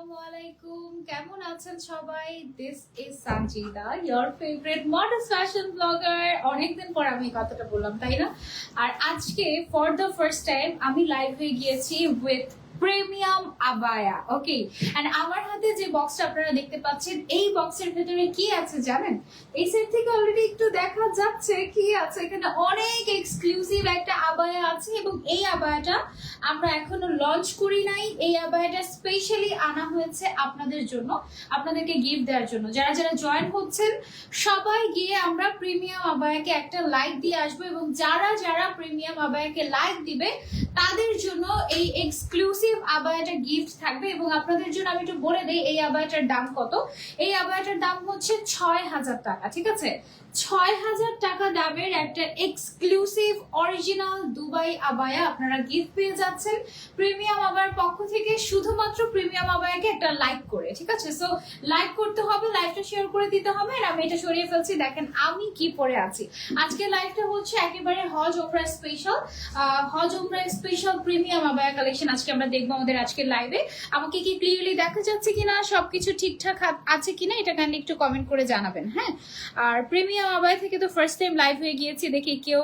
আসসালামুয়ালাইকুম, কেমন আছেন সবাই? This is Sanjida, your favorite modest fashion blogger। অনেকদিন পর আমি কথাটা বললাম, তাই না? আর আজকে ফর দ্য ফার্স্ট টাইম আমি লাইভ হয়ে গিয়েছি with premium abaya. Okay, and আমার হাতে যে বক্সটা আপনারা দেখতে পাচ্ছেন, এই বক্সের ভেতরে কি আছে জানেন? এই সাইড থেকে অলরেডি একটু দেখা যাচ্ছে কি আছে। এখানে অনেক এক্সক্লুসিভ একটা আবায়া আছে এবং এই আবায়াটা আমরা এখনো লঞ্চ করি নাই। এই আবায়াটা স্পেশালি আনা হয়েছে আপনাদের জন্য, আপনাদেরকে গিফট দেওয়ার জন্য। যারা যারা জয়েন হচ্ছেন সবাই গিয়ে আমরা প্রিমিয়াম আবায়াকে একটা লাইক দিয়ে আসবো, এবং যারা যারা প্রিমিয়াম আবায়াকে লাইক দিবে তাদের জন্য এই এক্সক্লুসিভ আবায়াটা গিফট থাকবে। এবং আপনাদের জন্য আমি একটু বলে দিই এই আবায়াটার দাম কত। এই আবায়াটার দাম হচ্ছে ৬,০০০ টাকা, ঠিক আছে? ৬,০০০ টাকা দামের একটা এক্সক্লুসিভ অরিজিনাল দুবাই আবায়া আপনারা গিফট পেয়ে যাচ্ছেন প্রিমিয়াম আবায়ার পক্ষ থেকে, শুধুমাত্র প্রিমিয়াম আবায়াকে একটা লাইক করে, ঠিক আছে? সো লাইক করতে হবে, লাইভটা শেয়ার করে দিতে হবে। আর আমি এটা সরিয়ে ফেলছি, দেখেন আমি কি পরে আছি। আজকে লাইভটা হচ্ছে একেবারে হজ ওমরা স্পেশাল, হজ ওমরা স্পেশাল প্রিমিয়াম আবায়া কালেকশন আজকে আমরা দেখবো আমাদের আজকের লাইভে। আমাকে কি ক্লিয়ারলি দেখা যাচ্ছে কিনা, সবকিছু ঠিকঠাক আছে কিনা, এটা কাইন্ডলি একটু কমেন্ট করে জানাবেন। হ্যাঁ, আর প্রিমিয়াম আবায়া থেকে তো ফার্স্ট টাইম লাইভ হয়ে গিয়েছি, দেখি কেউ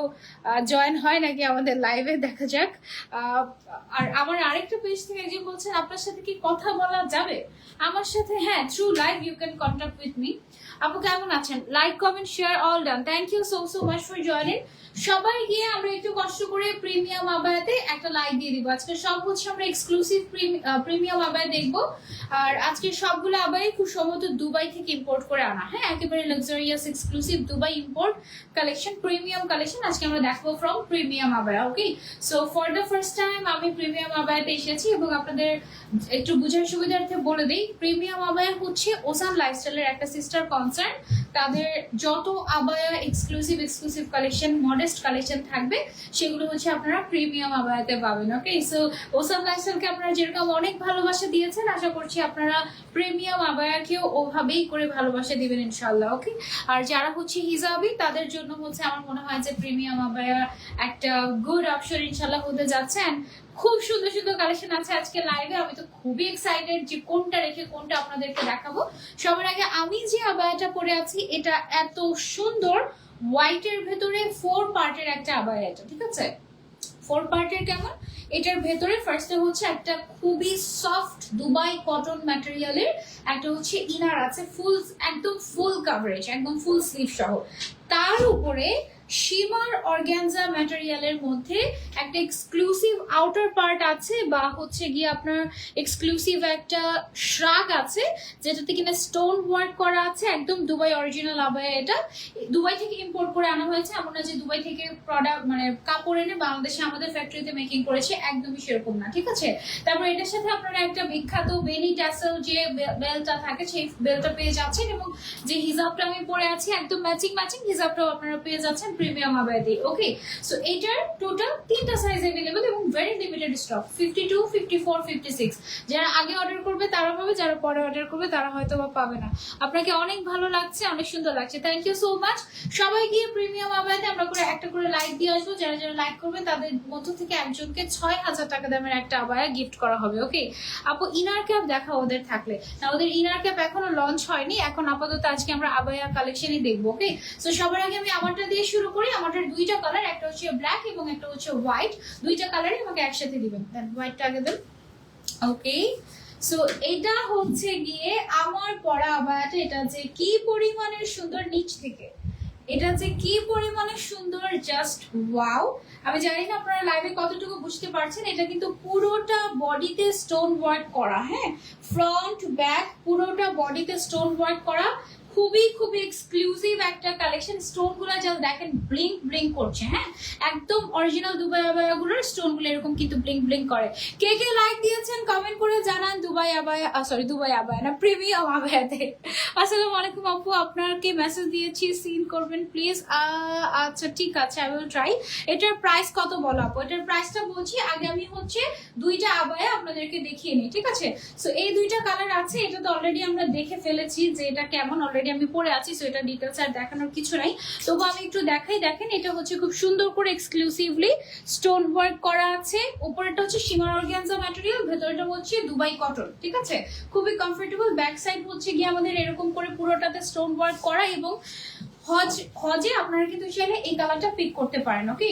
জয়েন হয় নাকি আমাদের লাইভে, দেখা যাক। আর আমার আরেকটা পেজ থেকে একজন বলছেন আপনার সাথে কি কথা বলা যাবে আমার সাথে? হ্যাঁ, through live you can contact with me. আপু কেমন আছেন? Like comment share all done, thank you so much for joining. সবাই গিয়ে আমরা একটু কষ্ট করে প্রিমিয়াম আবায়াতে একটা লাইক দিয়ে দিব। আজকে সব হচ্ছে আমরা এক্সক্লুসিভ প্রিমিয়াম আবায়া দেখবো। আর আজকে সবগুলো আবায়াই খুব সম্ভবত দুবাই থেকে ইম্পোর্ট করে আনা। হ্যাঁ, একেবারে luxurious exclusive Dubai import collection, premium collection আজকে আমরা দেখবো from premium abaya. Okay, so for the first time আমি প্রিমিয়াম আবায়াতে এসেছি, এবং আপনাদের একটু বুঝার সুবিধার্থে বলে দিই, প্রিমিয়াম আবায়া হচ্ছে ওসান লাইফস্টাইলের একটা সিস্টার কনসার্ন। তাদের যত abaya exclusive collection, modest collection থাকবে, সেগুলো হচ্ছে আপনারা প্রিমিয়াম আবায়াতে পাবেন। ওকে, সো ওসান লাইফস্টাইলকে আপনারা যেরকম অনেক ভালোবাসা দিয়েছেন, আশা করছি আপনারা প্রিমিয়াম আবায়াকেও ওভাবেই করে ভালোবাসা দিবেন ইনশাল্লাহ। ওকে, আর যারা হচ্ছে হিজাবি তাদের জন্য হচ্ছে আমার মনে হয় যে প্রিমিয়াম আবায়া একটা গুড অপশন ইনশাল্লাহ হতে যাচ্ছে। খুব সুন্দর সুন্দর কালেকশন আছে আজকে লাইভে। আমি তো খুবই এক্সাইটেড যে কোনটা রেখে কোনটা আপনাদেরকে দেখাবো। সবার আগে আমি যে আবায়াটা পরে আছি, এটা এত সুন্দর হোয়াইটের ভেতরে 4 পার্টের একটা আবায়া, এটা ঠিক আছে? 4 পার্টের কেমন? এটার ভেতরে ফার্স্টে হচ্ছে একটা খুবই সফট দুবাই কটন ম্যাটেরিয়ালের একটা হচ্ছে ইনার আছে, ফুল একদম ফুল কাভারেজ, একদম ফুল স্লিভ সহ। তার উপরে শিমার অর্গানজা ম্যাটেরিয়ালের মধ্যে একটা এক্সক্লুসিভ আউটার পার্ট আছে, বা হচ্ছে গিয়ে আপনার এক্সক্লুসিভ একটা শ্রাগ আছে যেটাতে কিনা স্টোন ওয়ার্ক করা আছে, একদম দুবাই অরিজিনাল আবায়া। এটা দুবাই থেকে ইম্পোর্ট করে আনা হয়েছে, এমন না যে দুবাই থেকে প্রোডাক্ট মানে কাপড় এনে বাংলাদেশে আমাদের ফ্যাক্টরিতে মেকিং করেছে, একদমই সেরকম না, ঠিক আছে? তারপর এটার সাথে আপনারা একটা বিখ্যাত বেনি ট্যাসেল যে বেলটা থাকে, সেই বেলটা পেয়ে যাচ্ছেন, এবং যে হিজাবটা আমি পরে আছি একদম ম্যাচিং হিজাবটাও আপনারা পেয়ে যাচ্ছেন প্রিমিয়াম আবায়াতে। ওকে, সো এটার টোটাল 3টা সাইজ अवेलेबल এবং ভেরি লিমিটেড স্টক, 52, 54, 56। যারা আগে অর্ডার করবে তারা পাবে, যারা পরে অর্ডার করবে তারা হয়তো বা পাবে না। আপনাকে অনেক ভালো লাগছে, অনেক সুন্দর লাগছে, থ্যাংক ইউ সো মাচ। সবাই গিয়ে প্রিমিয়াম আবায়াতে আমরা করে একটা করে লাইক দিয়ে আসবো। যারা যারা লাইক করবে তাদের মধ্য থেকে একজনকে ৬,০০০ টাকা দামের একটা আবায়া গিফট করা হবে। ওকে আপু, ইনার ক্যাপ দেখা ওদের থাকলে না, ওদের ইনার ক্যাপ এখনো লঞ্চ হয়নি, এখন আপাতত আজকে আমরা আবায়া কালেকশনই দেখবো। ওকে, সো সবার আগে আমি আমারটা দিয়ে শুরু করি। আমারটার 2টা কালার, একটা হচ্ছে ব্ল্যাক এবং একটা হচ্ছে হোয়াইট। 2টা কালারই আমাকে একসাথে দিবেন। দেন হোয়াইটটা আগে দেন। ওকে, সো এটা হচ্ছে গিয়ে আমার পরা আবায়াটা। এটা যে কি পরিমাণের সুন্দর নিচ থেকে, এটা যে কি পরিমাণে সুন্দর, জাস্ট ওয়াও। আমি জানি না আপনারা লাইভে কতটুকু বুঝতে পারছেন। এটা কিন্তু পুরোটা বডিতে স্টোন ওয়ার্ক করা, হ্যাঁ, ফ্রন্ট ব্যাক পুরোটা বডিতে স্টোন ওয়ার্ক করা, খুবই এক্সক্লুসিভ একটা কালেকশন। স্টোন গুলো জাস্ট দেখেন ব্লিঙ্ক করছে। হ্যাঁ, একদম অরিজিনাল দুবাই আবায়া গুলোর স্টোন গুলো এরকম কিন্তু ব্লিঙ্ক করে। কে কে লাইক দিয়েছেন কমেন্ট করে জানান। Dubai abaya, sorry Dubai abaya না, প্রিমিয়াম আবায়াতে। আসসালামু আলাইকুম আপু, আপনাকে মেসেজ দিয়েছি, সিন করবেন প্লিজ। আচ্ছা ঠিক আছে, আই উইল ট্রাই। এটার প্রাইস কত বলো আপু? এটার প্রাইসটা বলছি, আগে আমি হচ্ছে 2টা আবায়া আপনাদেরকে দেখিয়ে নিই, ঠিক আছে? সো এই 2টা কালার আছে, এটা তো অলরেডি আমরা দেখে ফেলেছি যে এটা কেমন, অলরেডি অলরেডি আমি পরে আছি, সো এটা ডিটেলস আর দেখানোর কিছু নাই, তবু আমি একটু দেখাই। দেখেন এটা হচ্ছে খুব সুন্দর করে এক্সক্লুসিভলি স্টোন ওয়ার্ক করা আছে। উপরেটা হচ্ছে শিমার অর্গানজা ম্যাটেরিয়াল, ভেতরটা হচ্ছে দুবাই কটন, ঠিক আছে, খুবই কমফোর্টেবল। ব্যাক সাইড হচ্ছে গিয়ে আমাদের এরকম করে পুরোটাতে স্টোন ওয়ার্ক করা, এবং হজে আপনারা কিন্তু চাইলে এই কালারটা পিক করতে পারেন। ওকে,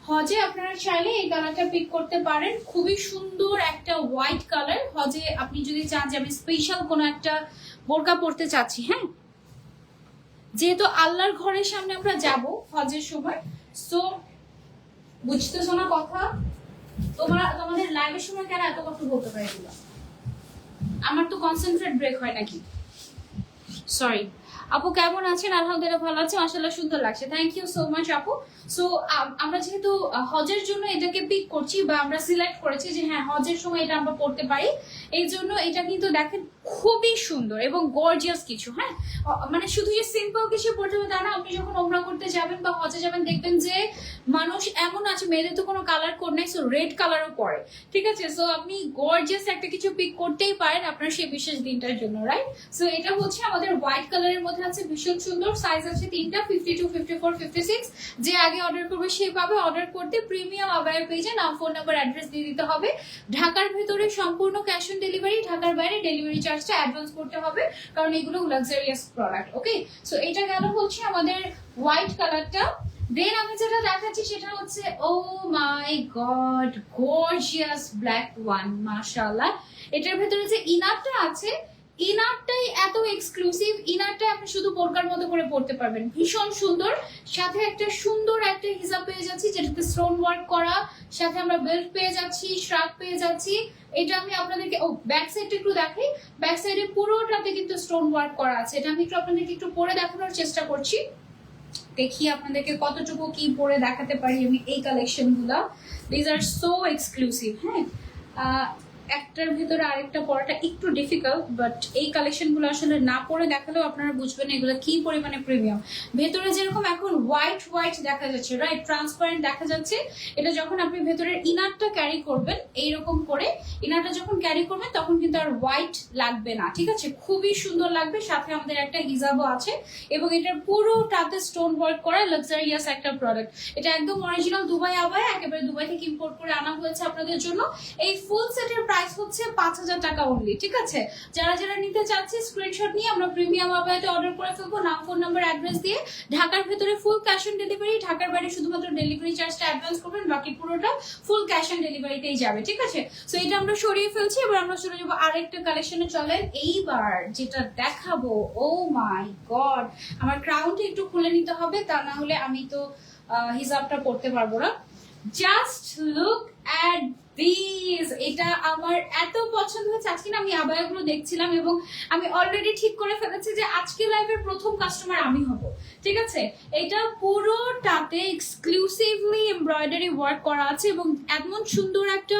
হজে আপনারা চাইলে এই কালারটা পিক করতে পারেন, খুবই সুন্দর একটা হোয়াইট কালার। হজে আপনি যদি চান যে আমি স্পেশাল কোনো একটা বোরকা পরতে চাচ্ছি, হ্যাঁ, যেহেতু আল্লাহর ঘরের সামনে আমরা যাব হজের সময়, সো বুঝতেছো না কথা? তোমাদের লাইভের সময় কেন এত কথা বলতে পারে এগুলো? আমার তো কনসেন্ট্রেট ব্রেক হয় নাকি? সরি। আপু কেমন আছেন? আলহামদুলিল্লাহ ভালো আছে, মাশাআল্লাহ সুন্দর লাগছে, থ্যাংক ইউ সো মাচ আপু। সো আমরা যেহেতু হজের জন্য এটাকে পিক করছি বা আমরা সিলেক্ট করেছি যে হ্যাঁ হজের সময় এটা আমরা পড়তে পারি, এই জন্য এটা কিন্তু দেখেন খুবই সুন্দর এবং গর্জিয়াস কিছু। হ্যাঁ, মানে শুধু যে সিম্পল কিছু পড়তে হবে তা না, আপনি যখন ওমরা করতে যাবেন বা হজে যাবেন দেখবেন যে মানুষ এমন আছে, মেয়েদের তো কোনো কালার কোড নাই, সো রেড কালারও পরে, ঠিক আছে। সো আপনি গর্জিয়াস একটা কিছু পিক করতেই পারেন আপনার সেই বিশেষ দিনটার জন্য, রাইট? সো এটা হচ্ছে আমাদের হোয়াইট কালারের মধ্যে আছে, ভীষণ সুন্দর। সাইজ আছে তিনটা, 52, 54, 56। যে আগে অর্ডার করবে সে পাবে। অর্ডার করতে প্রিমিয়াম আবায়ের পেজে নাম, ফোন নাম্বার, অ্যাড্রেস দিয়ে দিতে হবে। ঢাকার ভেতরে সম্পূর্ণ ক্যাশ অন ডেলিভারি, ঢাকার বাইরে ডেলিভারি চার্জটা অ্যাডভান্স করতে হবে, কারণ এগুলো লাক্সারিয়াস প্রোডাক্ট। ওকে, সো এটা গেল হচ্ছে আমাদের হোয়াইট কালারটা। দেন আমি যেটা দেখাচ্ছি সেটা হচ্ছে ও মাই গড, গর্জিয়াস ব্ল্যাক ওয়ান, মাশাআল্লাহ। এটার ভেতরে যে ইনারটা আছে, ইনারটাই এত এক্সক্লুসিভ। ইনারটা আপনি শুধু বোরকার মতো করে পড়তে পারবেন, ভীষণ সুন্দর। সাথে একটা সুন্দর একটা হিজাব পেয়ে যাচ্ছি যেটাতে স্টোন ওয়ার্ক করা, সাথে আমরা বেল্ট পেয়ে যাচ্ছি, শ্রাগ পেয়ে যাচ্ছি। এটা আমি আপনাদেরকে ব্যাক সাইডটা একটু দেখাই। ব্যাক সাইডে পুরোটাতে কিন্তু স্টোন ওয়ার্ক করা আছে। এটা আমি একটু আপনাদেরকে একটু পরে দেখানোর চেষ্টা করছি, দেখি আপনাদেরকে কতটুকু কি পরে দেখাতে পারি আমি এই কালেকশন গুলা। These are so exclusive. হ্যাঁ, একটার ভিতরে আরেকটা পড়াটা একটু ডিফিকাল্ট, বাট এই কালেকশন গুলো আসলে না পরে দেখালেও আপনারা বুঝবেন এগুলো কি পরিমাণে প্রিমিয়াম। ভেতরে যেরকম এখন হোয়াইট হোয়াইট দেখা যাচ্ছে, রাইট, ট্রান্সপারেন্ট দেখা যাচ্ছে, এটা যখন আপনি ভেতরের ইনারটা ক্যারি করবেন এইরকম করে, ইনারটা যখন ক্যারি করবেন তখন কিন্তু আর হোয়াইট লাগবে না, ঠিক আছে, খুবই সুন্দর লাগবে। সাথে আমাদের একটা হিজাবও আছে, এবং এটার পুরোটাতে স্টোন ওয়ার্ক করা লাক্সারিয়াস একটা প্রোডাক্ট। এটা একদম অরিজিনাল দুবাই আবায়া, একেবারে দুবাই থেকে ইম্পোর্ট করে আনা হয়েছে আপনাদের জন্য। এই ফুল সেটের প্রাইস হচ্ছে 5,000 টাকা অনলি, ঠিক আছে। যারা যারা নিতে চাচ্ছে স্ক্রিনশট নিয়ে আমরা প্রিমিয়াম আবায়াতে অর্ডার করে ফেলবো, নাম, ফোন নাম্বার, অ্যাড্রেস দিয়ে। ঢাকার ভেতরে ফুল ক্যাশ অন ডেলিভারি, ঢাকার বাইরে শুধুমাত্র ডেলিভারি চার্জটা অ্যাডভান্স করবেন, বাকি পুরোটা ফুল ক্যাশ অন ডেলিভারিতেই যাবে, ঠিক আছে। সো এটা আমরা সরিয়ে ফেলছি, এবার আমরা চলে যাবো আরেকটা কালেকশনে। চলেন এইবার যেটা দেখাবো, ও মাই গড, আমার ক্রাউনটা একটু খুলে নিতে হবে, তা না হলে আমি তো হিজাবটা পড়তে পারবো না। জাস্ট লুক অ্যাট দিস, এটা আমার এত পছন্দ হয়েছে। আজকে না আমি আবায়াগুলো দেখছিলাম এবং আমি অলরেডি ঠিক করে ফেলেছি যে আজকে লাইভের প্রথম কাস্টমার আমি হব, ঠিক আছে। এটা পুরোটাতে এক্সক্লুসিভলি এমব্রয়ডারি ওয়ার্ক করা আছে, এবং এমন সুন্দর একটা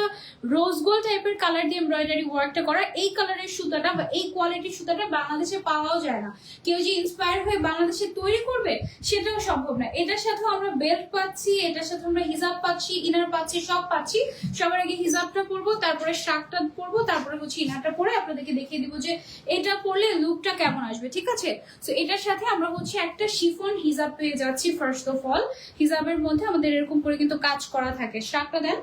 রোজ গোল্ড টাইপের কালার দিয়ে এমব্রয়ডারি ওয়ার্কটা করা। এই কালারের সুতাটা বা এই কোয়ালিটির সুতাটা বাংলাদেশে পাওয়াও যায় না। কেউ যে ইন্সপায়ার হয়ে বাংলাদেশে তৈরি করবে সেটাও সম্ভব না। এটার সাথে আমরা বেল্ট পাচ্ছি, এটার সাথে আমরা হিজাব পাচ্ছি, ইনার পাচ্ছি, সব পাচ্ছি। সবার আগে হিজাবটা পরবো, তারপরে শার্টটা পরবো, তারপরে হচ্ছে ইনারটা পরে আপনাদেরকে দেখিয়ে দিব যে এটা পরলে লুকটা কেমন আসবে, ঠিক আছে। সো এটার সাথে আমরা হচ্ছে একটা শিফন হিজাব পেয়ে যাচ্ছি। ফার্স্ট অফ অল, হিজাবের মধ্যে আমাদের এরকম করে কিন্তু কাজ করা থাকে। শার্টটা দেন,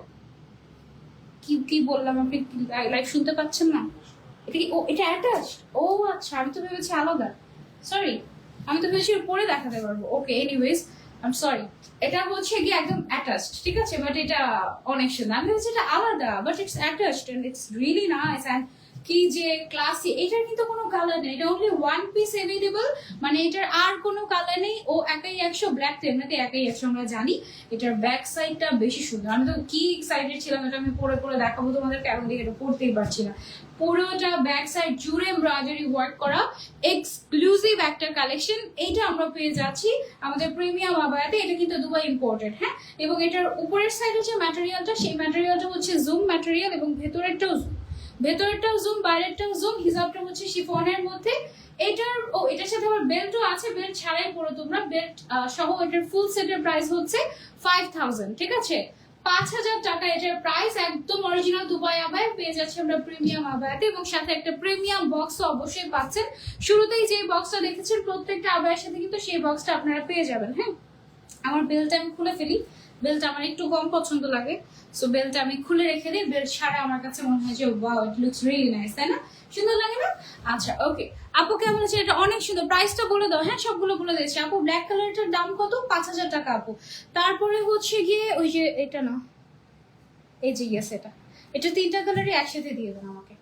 কি কি বললাম, আপনি লাইভ শুনতে পাচ্ছেন না? এটা কি, ও এটা অ্যাটাচড? ও আচ্ছা, আমি তো ভেবেছি আলাদা, সরি, আমি তো ভেবেছি পরে দেখাতে পারবো। ওকে, এনিওয়েজ আই এম সরি। এটা হচ্ছে কি একদম অ্যাটাচড, ঠিক আছে, বাট এটা অনেক সুন্দর। আমি ভেবেছি এটা আলাদা, but it's attached and it's really nice. And কি যে ক্লাসি, এটার কিন্তু কোনো কালার নেই, এটা অনলি ওয়ান পিস অ্যাভেলেবল, মানে এটার আর কোনো কালার নেই। ও একাই 100, ব্ল্যাক তো এমনিতে একাই 100 আমরা জানি। এটার ব্যাক সাইডটা বেশি সুন্দর, আমি তো কি এক্সাইটেড ছিলাম এটা আমি পরে পরে দেখাবো তোমাদেরকে, এখন দিকে এটা পড়তেই পারছি না। পুরোটা ব্যাক সাইড জুড়ে এমব্রয়ডারি ওয়ার্ক করা এক্সক্লুসিভ একটা কালেকশন। এইটা আমরা পেয়ে যাচ্ছি আমাদের প্রিমিয়াম আবায়াতে। এটা কিন্তু দুবাই ইম্পোর্টেড, হ্যাঁ, এবং এটার উপরের সাইডে যে ম্যাটেরিয়ালটা, সেই ম্যাটেরিয়ালটা হচ্ছে জুম ম্যাটেরিয়াল, এবং ভেতরেরটাও জুম, ভেতরেরটাও জুম, বাইরেরটাও জুম। হিজাবটা হচ্ছে শিফনের মধ্যে। এটার সাথে আবার বেল্টও আছে, বেল্ট ছাড়াই পড়ো তোমরা, বেল্ট সহ এটার ফুল সেটের প্রাইস হচ্ছে 5,000, ঠিক আছে, 5,000 টাকা এটার প্রাইস। একদম অরিজিনাল দুবাই আবায়া পেয়ে যাচ্ছে আমরা প্রিমিয়াম আবায়াতে, এবং সাথে একটা প্রিমিয়াম বক্সও অবশ্যই পাচ্ছেন। শুরুতেই যে বক্সটা দেখেছেন প্রত্যেকটা আবায়ের সাথে কিন্তু সেই বক্সটা আপনারা পেয়ে যাবেন। হ্যাঁ, আমার বেলটা আমি খুলে ফেলি, বেলটা আমার একটু কম পছন্দ লাগে, সো বেলটা আমি খুলে রেখে দিই। বেল্ট ছাড়া আমার কাছে মনে হয় যে ওয়াও, ইট লুকস রিয়েলি নাইস, তাই না? সুন্দর লাগে না? আচ্ছা ওকে, আপু কেমন আছে? এটা অনেক সুন্দর। প্রাইসটা বলে দাও। হ্যাঁ, সবগুলো বলে দিয়েছি আপু। ব্ল্যাক কালারটার দাম কত? 5,000 টাকা আপু। তারপরে হচ্ছে গিয়ে ওই যে এটা না, এই যে ইয়েস, এটা এটা 3টা কালারই একসাথে দিয়ে দেন আমাকে।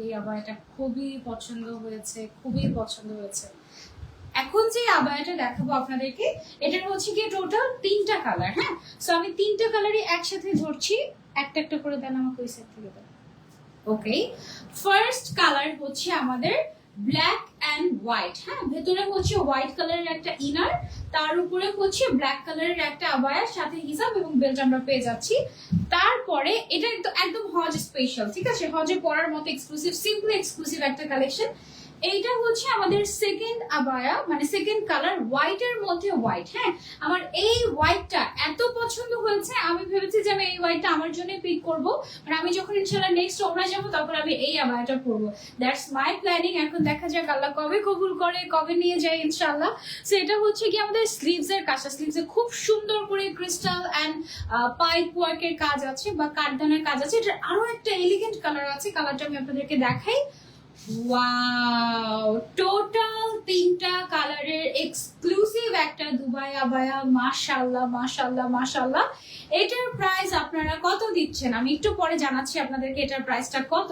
এই আবার এটা খুবই পছন্দ হয়েছে, খুবই পছন্দ হয়েছে। এখন যে আবায়াটা দেখাবো আপনাদেরকে, এটার হচ্ছে গিয়ে টোটাল 3টা কালার। হ্যাঁ, সো আমি 3টা কালারই একসাথে ধরছি, একটা একটা করে দেন আমাকে ওই সাইড থেকে দেন। ওকে, ফার্স্ট কালার হচ্ছে আমাদের ব্ল্যাক অ্যান্ড হোয়াইট। হ্যাঁ, ভেতরে হচ্ছে হোয়াইট কালারের একটা ইনার, তার উপরে হচ্ছে ব্ল্যাক কালারের একটা আবায়া, সাথে হিজাব এবং বেল্ট আমরা পেয়ে যাচ্ছি। তারপরে এটা একদম হজ স্পেশাল, ঠিক আছে, হজে পরার মতো এক্সক্লুসিভ, সিম্পলি এক্সক্লুসিভ একটা কালেকশন। এইটা হচ্ছে আমাদের সেকেন্ড আবায়া, মানে সেকেন্ড কালার, হোয়াইটের মধ্যে হোয়াইট। হ্যাঁ, আমার এই হোয়াইটটা এত পছন্দ হয়েছে, আমি ভেবেছি যে আমি এই হোয়াইটটা আমার জন্য পিক করব। মানে আমি যখন ইনশাআল্লাহ নেক্সট ওমরা যাব তখন আমি এই আবায়াটা পরবো। That's my planning. এখন দেখা যাক আল্লাহ কবে কবুল করে, কবে নিয়ে যায় ইনশাআল্লাহ। সো এটা হচ্ছে কি আমাদের স্লিভস এর কাজটা, স্লিভস এ খুব সুন্দর করে ক্রিস্টাল এন্ড পাইপ ওয়ার্কের কাজ আছে বা কাঠদানের কাজ আছে। এটার আরো একটা এলিগেন্ট কালার আছে, কালারটা আমি আপনাদেরকে দেখাই। ওয়াও, টোটাল 3টা কালারের এক্সক্লুসিভ একটা দুবাই আবায়া। মাশাআল্লাহ মাশাআল্লাহ মাশাআল্লাহ। এটার প্রাইস আপনারা কত দিচ্ছেন আমি একটু পরে জানাচ্ছি আপনাদেরকে। এটার প্রাইসটা কত,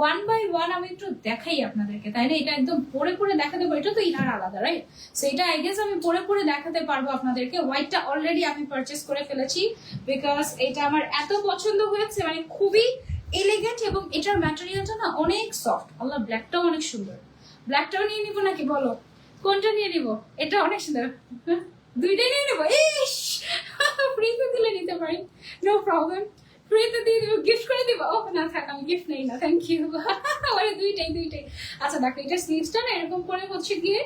1 বাই 1 আমি একটু দেখাই আপনাদেরকে, তাই না? এটা একদম পরে পরে দেখাতে পারবো, এটা তো ইনার আলাদা, রাইট? সো এটা আই গেস আমি পরে পরে দেখাতে পারবো আপনাদেরকে। হোয়াইটটা অলরেডি আমি পারচেজ করে ফেলেছি, বিকজ এটা আমার এত পছন্দ হয়েছে, মানে খুবই এলিগেন্ট, এবং এটার ম্যাটেরিয়ালটা না অনেক সফট। আল্লাহ, ব্ল্যাকটাও অনেক সুন্দর। ব্ল্যাকটাও নিয়ে নিব নাকি বলো, কোনটা নিয়ে নিব? এটা অনেক সুন্দর, দুইটাই নিয়ে নিব। ইস, ফ্রিতে দিলে নিতে পারি, নো প্রবলেম, ফ্রিতে দিয়ে দিব, গিফট করে দিব। ও না থাক, আমি গিফট নেই না, থ্যাংক ইউ। দুইটাই দুইটাই। আচ্ছা দেখো, এটা স্লিভসটা না এরকম করে হচ্ছে গিয়ে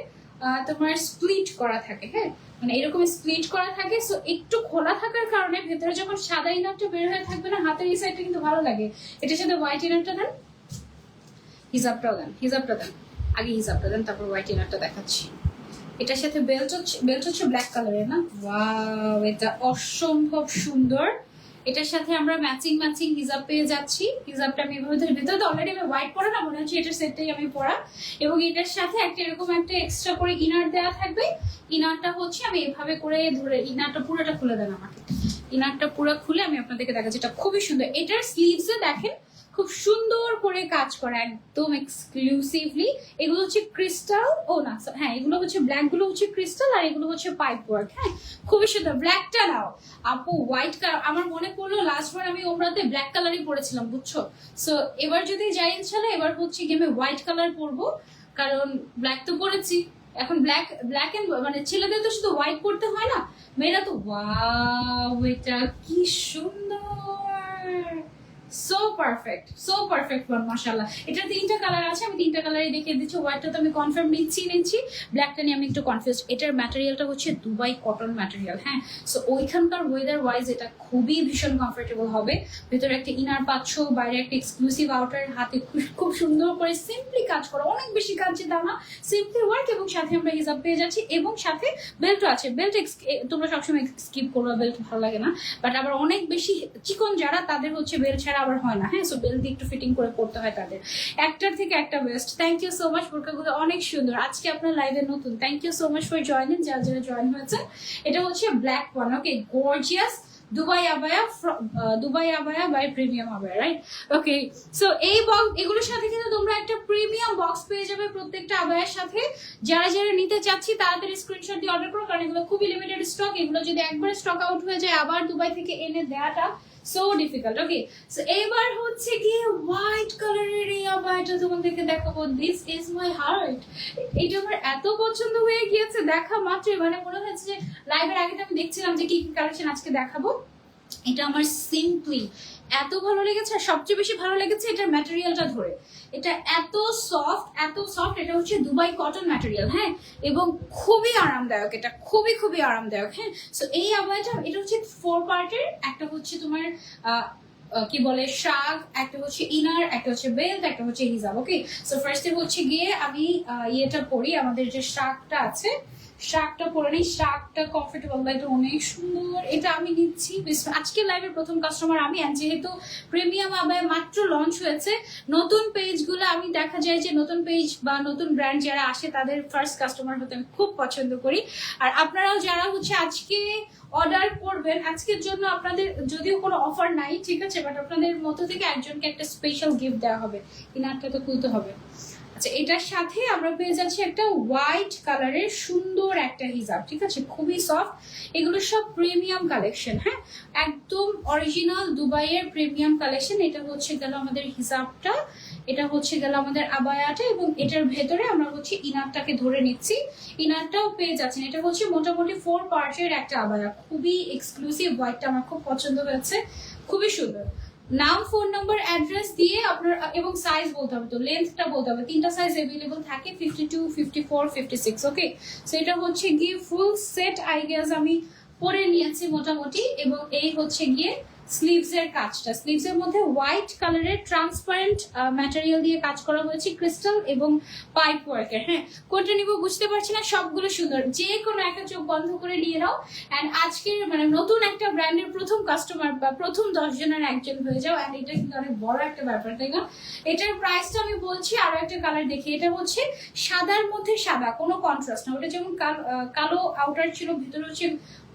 তোমার স্প্লিট করা থাকে। হ্যাঁ, মানে এরকম স্প্লিট করা থাকে, সো একটু খোলা থাকার কারণে ভেতরে যখন সাদা ইনারটা বের হয়ে থাকবে না, হাতের এই সাইডটা কিন্তু ভালো লাগে। এটার সাথে হোয়াইট ইনারটা দেন, হিজাবটাও দেন, হিজাবটা দেন, আগে হিজাবটা দেন, তারপর হোয়াইট ইনারটা দেখাচ্ছি। এটার সাথে বেল্ট হচ্ছে ব্ল্যাক কালারের না? ওয়াও, এটা অসম্ভব সুন্দর। এটার সাথে আমরা ম্যাচিং ম্যাচিং হিজাব পেয়ে যাচ্ছি। হিজাবটা আমি এভাবে ধরে, ভিতরে তো অলরেডি আমি হোয়াইট পরা না, মনে হচ্ছে এটার সেটটাই আমি পরা। এবং এটার সাথে একটা এরকম একটা এক্সট্রা করে ইনার দেওয়া থাকবে। ইনারটা হচ্ছে আমি এভাবে করে ধরে, ইনারটা পুরোটা খুলে দেন আমাকে। ইনারটা পুরো খুলে আমি আপনাদেরকে দেখাচ্ছি, এটা খুবই সুন্দর। এটার স্লিভসে দেখেন খুব সুন্দর করে কাজ করা, একদম এক্সক্লুসিভলি। এগুলো হচ্ছে ক্রিস্টাল, ও না হ্যাঁ, এগুলো হচ্ছে ব্ল্যাক গুলো হচ্ছে ক্রিস্টাল, আর এগুলো হচ্ছে পাইপ ওয়ার্ক। হ্যাঁ, খুবই সুন্দর। ব্ল্যাকটা নাও আপু, হোয়াইট কালার আমার মনে পড়লো লাস্ট বার আমি ওমরাতে ব্ল্যাক কালারই পরেছিলাম, বুঝছো? সো এবার যদি যাই ইনশাআল্লাহ, এবার হচ্ছে কি আমি হোয়াইট কালার পরবো, কারণ ব্ল্যাক তো পরেছি। এখন ব্ল্যাক এন্ড মানে ছেলেদের তো শুধু হোয়াইট পরতে হয় না, মেয়েরা তো। ওয়াও, এটা কি সুন্দর, সো পারফেক্ট ওয়ান, মাশাআল্লাহ। এটা 3টা কালার আছে, আমি 3টা কালারই দেখিয়ে দিচ্ছি। হোয়াইটটা তো আমি কনফার্ম নিচ্ছি, ব্ল্যাকটা নিয়ে আমি একটু কনফিউজ। এটার ম্যাটেরিয়ালটা হচ্ছে দুবাই কটন ম্যাটেরিয়াল। হ্যাঁ, সো ওইখানকার ওয়েদার ওয়াইজ এটা খুবই ভীষণ কমফোর্টেবল হবে। ভেতরে একটা ইনার পাচ্ছ, বাইরে একটা এক্সক্লুসিভ আউটার, হাতে খুব সুন্দর করে সিম্পলি কাজ করা, অনেক বেশি কাজ দাও না, সিম্পলি ওয়ার্ক, এবং সাথে আমরা হিজাব পেয়ে যাচ্ছি, এবং সাথে বেল্টও আছে। বেল্ট তোমরা সবসময় স্কিপ করবে, বেল্ট ভালো লাগে না, বাট আবার অনেক বেশি চিকন যারা, তাদের হচ্ছে বেল্ট ছাড়া আবার হয় না। হ্যাঁ, সো বেল্ট দিয়ে একটু ফিটিং করে পড়তে হয় তাদের। একটার থেকে একটা best. Thank you so much, বোরকাগুলো অনেক সুন্দর। আজকে আপনার লাইভে নতুন, thank you so much for joining, যারা যারা জয়েন হয়েছে। এটা হচ্ছে black one, okay, gorgeous Dubai abaya by premium abaya, right? Okay, so এই বক্স, এগুলোর সাথে কিন্তু তোমরা একটা প্রিমিয়াম বক্স পেয়ে যাবে প্রত্যেকটা আবায়ার সাথে। যারা যারা নিতে চাচ্ছি তাড়াতাড়ি স্ক্রিনশট দিয়ে অর্ডার করো, কারণ এগুলো খুবই লিমিটেড স্টক। এগুলো যদি একবার স্টক আউট হয়ে যায়, আবার দুবাই থেকে এনে দেওয়াটা সো ডিফিকাল্ট। ওকে, সো এবার হচ্ছে কি হোয়াইট কালারের এই আবায়াটা তোমাদেরকে দেখাবো। This is my heart. এটা আমার এত পছন্দ হয়ে গিয়েছে দেখা মাত্রই, মানে মনে হচ্ছে যে লাইভের আগে তো আমি দেখছিলাম যে কি কি কালেকশন আজকে দেখাবো। এটা আমার সিম্পলি এত ভালো লেগেছে। আর সবচেয়ে বেশি ভালো লেগেছে এটার ম্যাটেরিয়ালটা ধরে, এটা এত সফট, এত সফট। এটা হচ্ছে দুবাই কটন ম্যাটেরিয়াল, হ্যাঁ, এবং খুবই আরামদায়ক, এটা খুবই খুবই আরামদায়ক। হ্যাঁ, সো এই আবায়াটা এটা হচ্ছে 4 পার্টের। একটা হচ্ছে তোমার কি বলে শাগ, একটা হচ্ছে ইনার, একটা হচ্ছে বেল্ট, একটা হচ্ছে হিজাব। ওকে, সো ফার্স্টে হচ্ছে গিয়ে আমি ইয়েটা পরি, আমাদের যে শাগটা আছে শার্টটা পরে নিই। শার্টটা কমফোর্টেবল, এটা অনেক সুন্দর। এটা আমি নিচ্ছি আজকে লাইভের প্রথম কাস্টমার আমি, যেহেতু প্রিমিয়াম আবায়া মাত্র লঞ্চ হয়েছে, নতুন পেজগুলো আমি দেখা যায় যে নতুন পেজ বা নতুন ব্র্যান্ড যারা আসে তাদের ফার্স্ট কাস্টমার হতে আমি খুব পছন্দ করি। আর আপনারাও যারা হচ্ছে আজকে অর্ডার করবেন, আজকের জন্য আপনাদের যদিও কোনো অফার নাই, ঠিক আছে, বাট আপনাদের মতো থেকে একজনকে একটা স্পেশাল গিফট দেওয়া হবে। কিনারটা তো খুলতে হবে। আচ্ছা, এটার সাথে আমরা পেয়ে যাচ্ছি একটা হোয়াইট কালারের সুন্দর একটা হিজাব, ঠিক আছে, খুবই সফট। এগুলো সব প্রিমিয়াম কালেকশন, হ্যাঁ, একদম অরিজিনাল দুবাইয়ের প্রিমিয়াম কালেকশন। এটা হচ্ছে গেল আমাদের হিজাবটা, এটা হচ্ছে গেল আমাদের আবায়াটা, এবং এটার ভেতরে আমরা হচ্ছে ইনারটাকে ধরে নিচ্ছি। ইনারটাও পেয়ে যাচ্ছেন। এটা হচ্ছে মোটামুটি 4 পার্টের একটা আবায়া, খুবই এক্সক্লুসিভ। হোয়াইটটা আমার খুব পছন্দ হয়েছে, খুবই সুন্দর। নাম, ফোন নাম্বার, অ্যাড্রেস দিয়ে আপনার, এবং সাইজ বলতে হবে, তো লেন্থটা বলতে হবে। 3টা সাইজ अवेलेबल থাকে, 52, 54, 56। ওকে, সো এটা হচ্ছে গিয়ে ফুল সেট আই গেস আমি পরে নিয়েছি মোটামুটি। এবং এই হচ্ছে গিয়ে স্লিভস এর কাজটা, স্লিভস এর মধ্যে হোয়াইট কালারের ট্রান্সপারেন্ট ম্যাটেরিয়াল দিয়ে কাজ করা হয়েছে, ক্রিস্টাল এবং পাইপ ওয়ার্কের। হ্যাঁ, কোনটা নিব বুঝতে পারছি না, সবগুলো সুন্দর। যে কোনো একটা চোখ বন্ধ করে নিয়ে নাও, অ্যান্ড আজকের মানে নতুন একটা ব্র্যান্ডের প্রথম কাস্টমার বা প্রথম 10 জনের একজন হয়ে যাও। অ্যান্ড এটা কিন্তু অনেক বড় একটা ব্যাপার, তাই না? এটার প্রাইসটা আমি বলছি, আরো একটা কালার দেখি। এটা হচ্ছে সাদার মধ্যে সাদা, কোনো কন্ট্রাস্ট না। ওটা যেমন কালো আউটার ছিল, ভিতরে হচ্ছে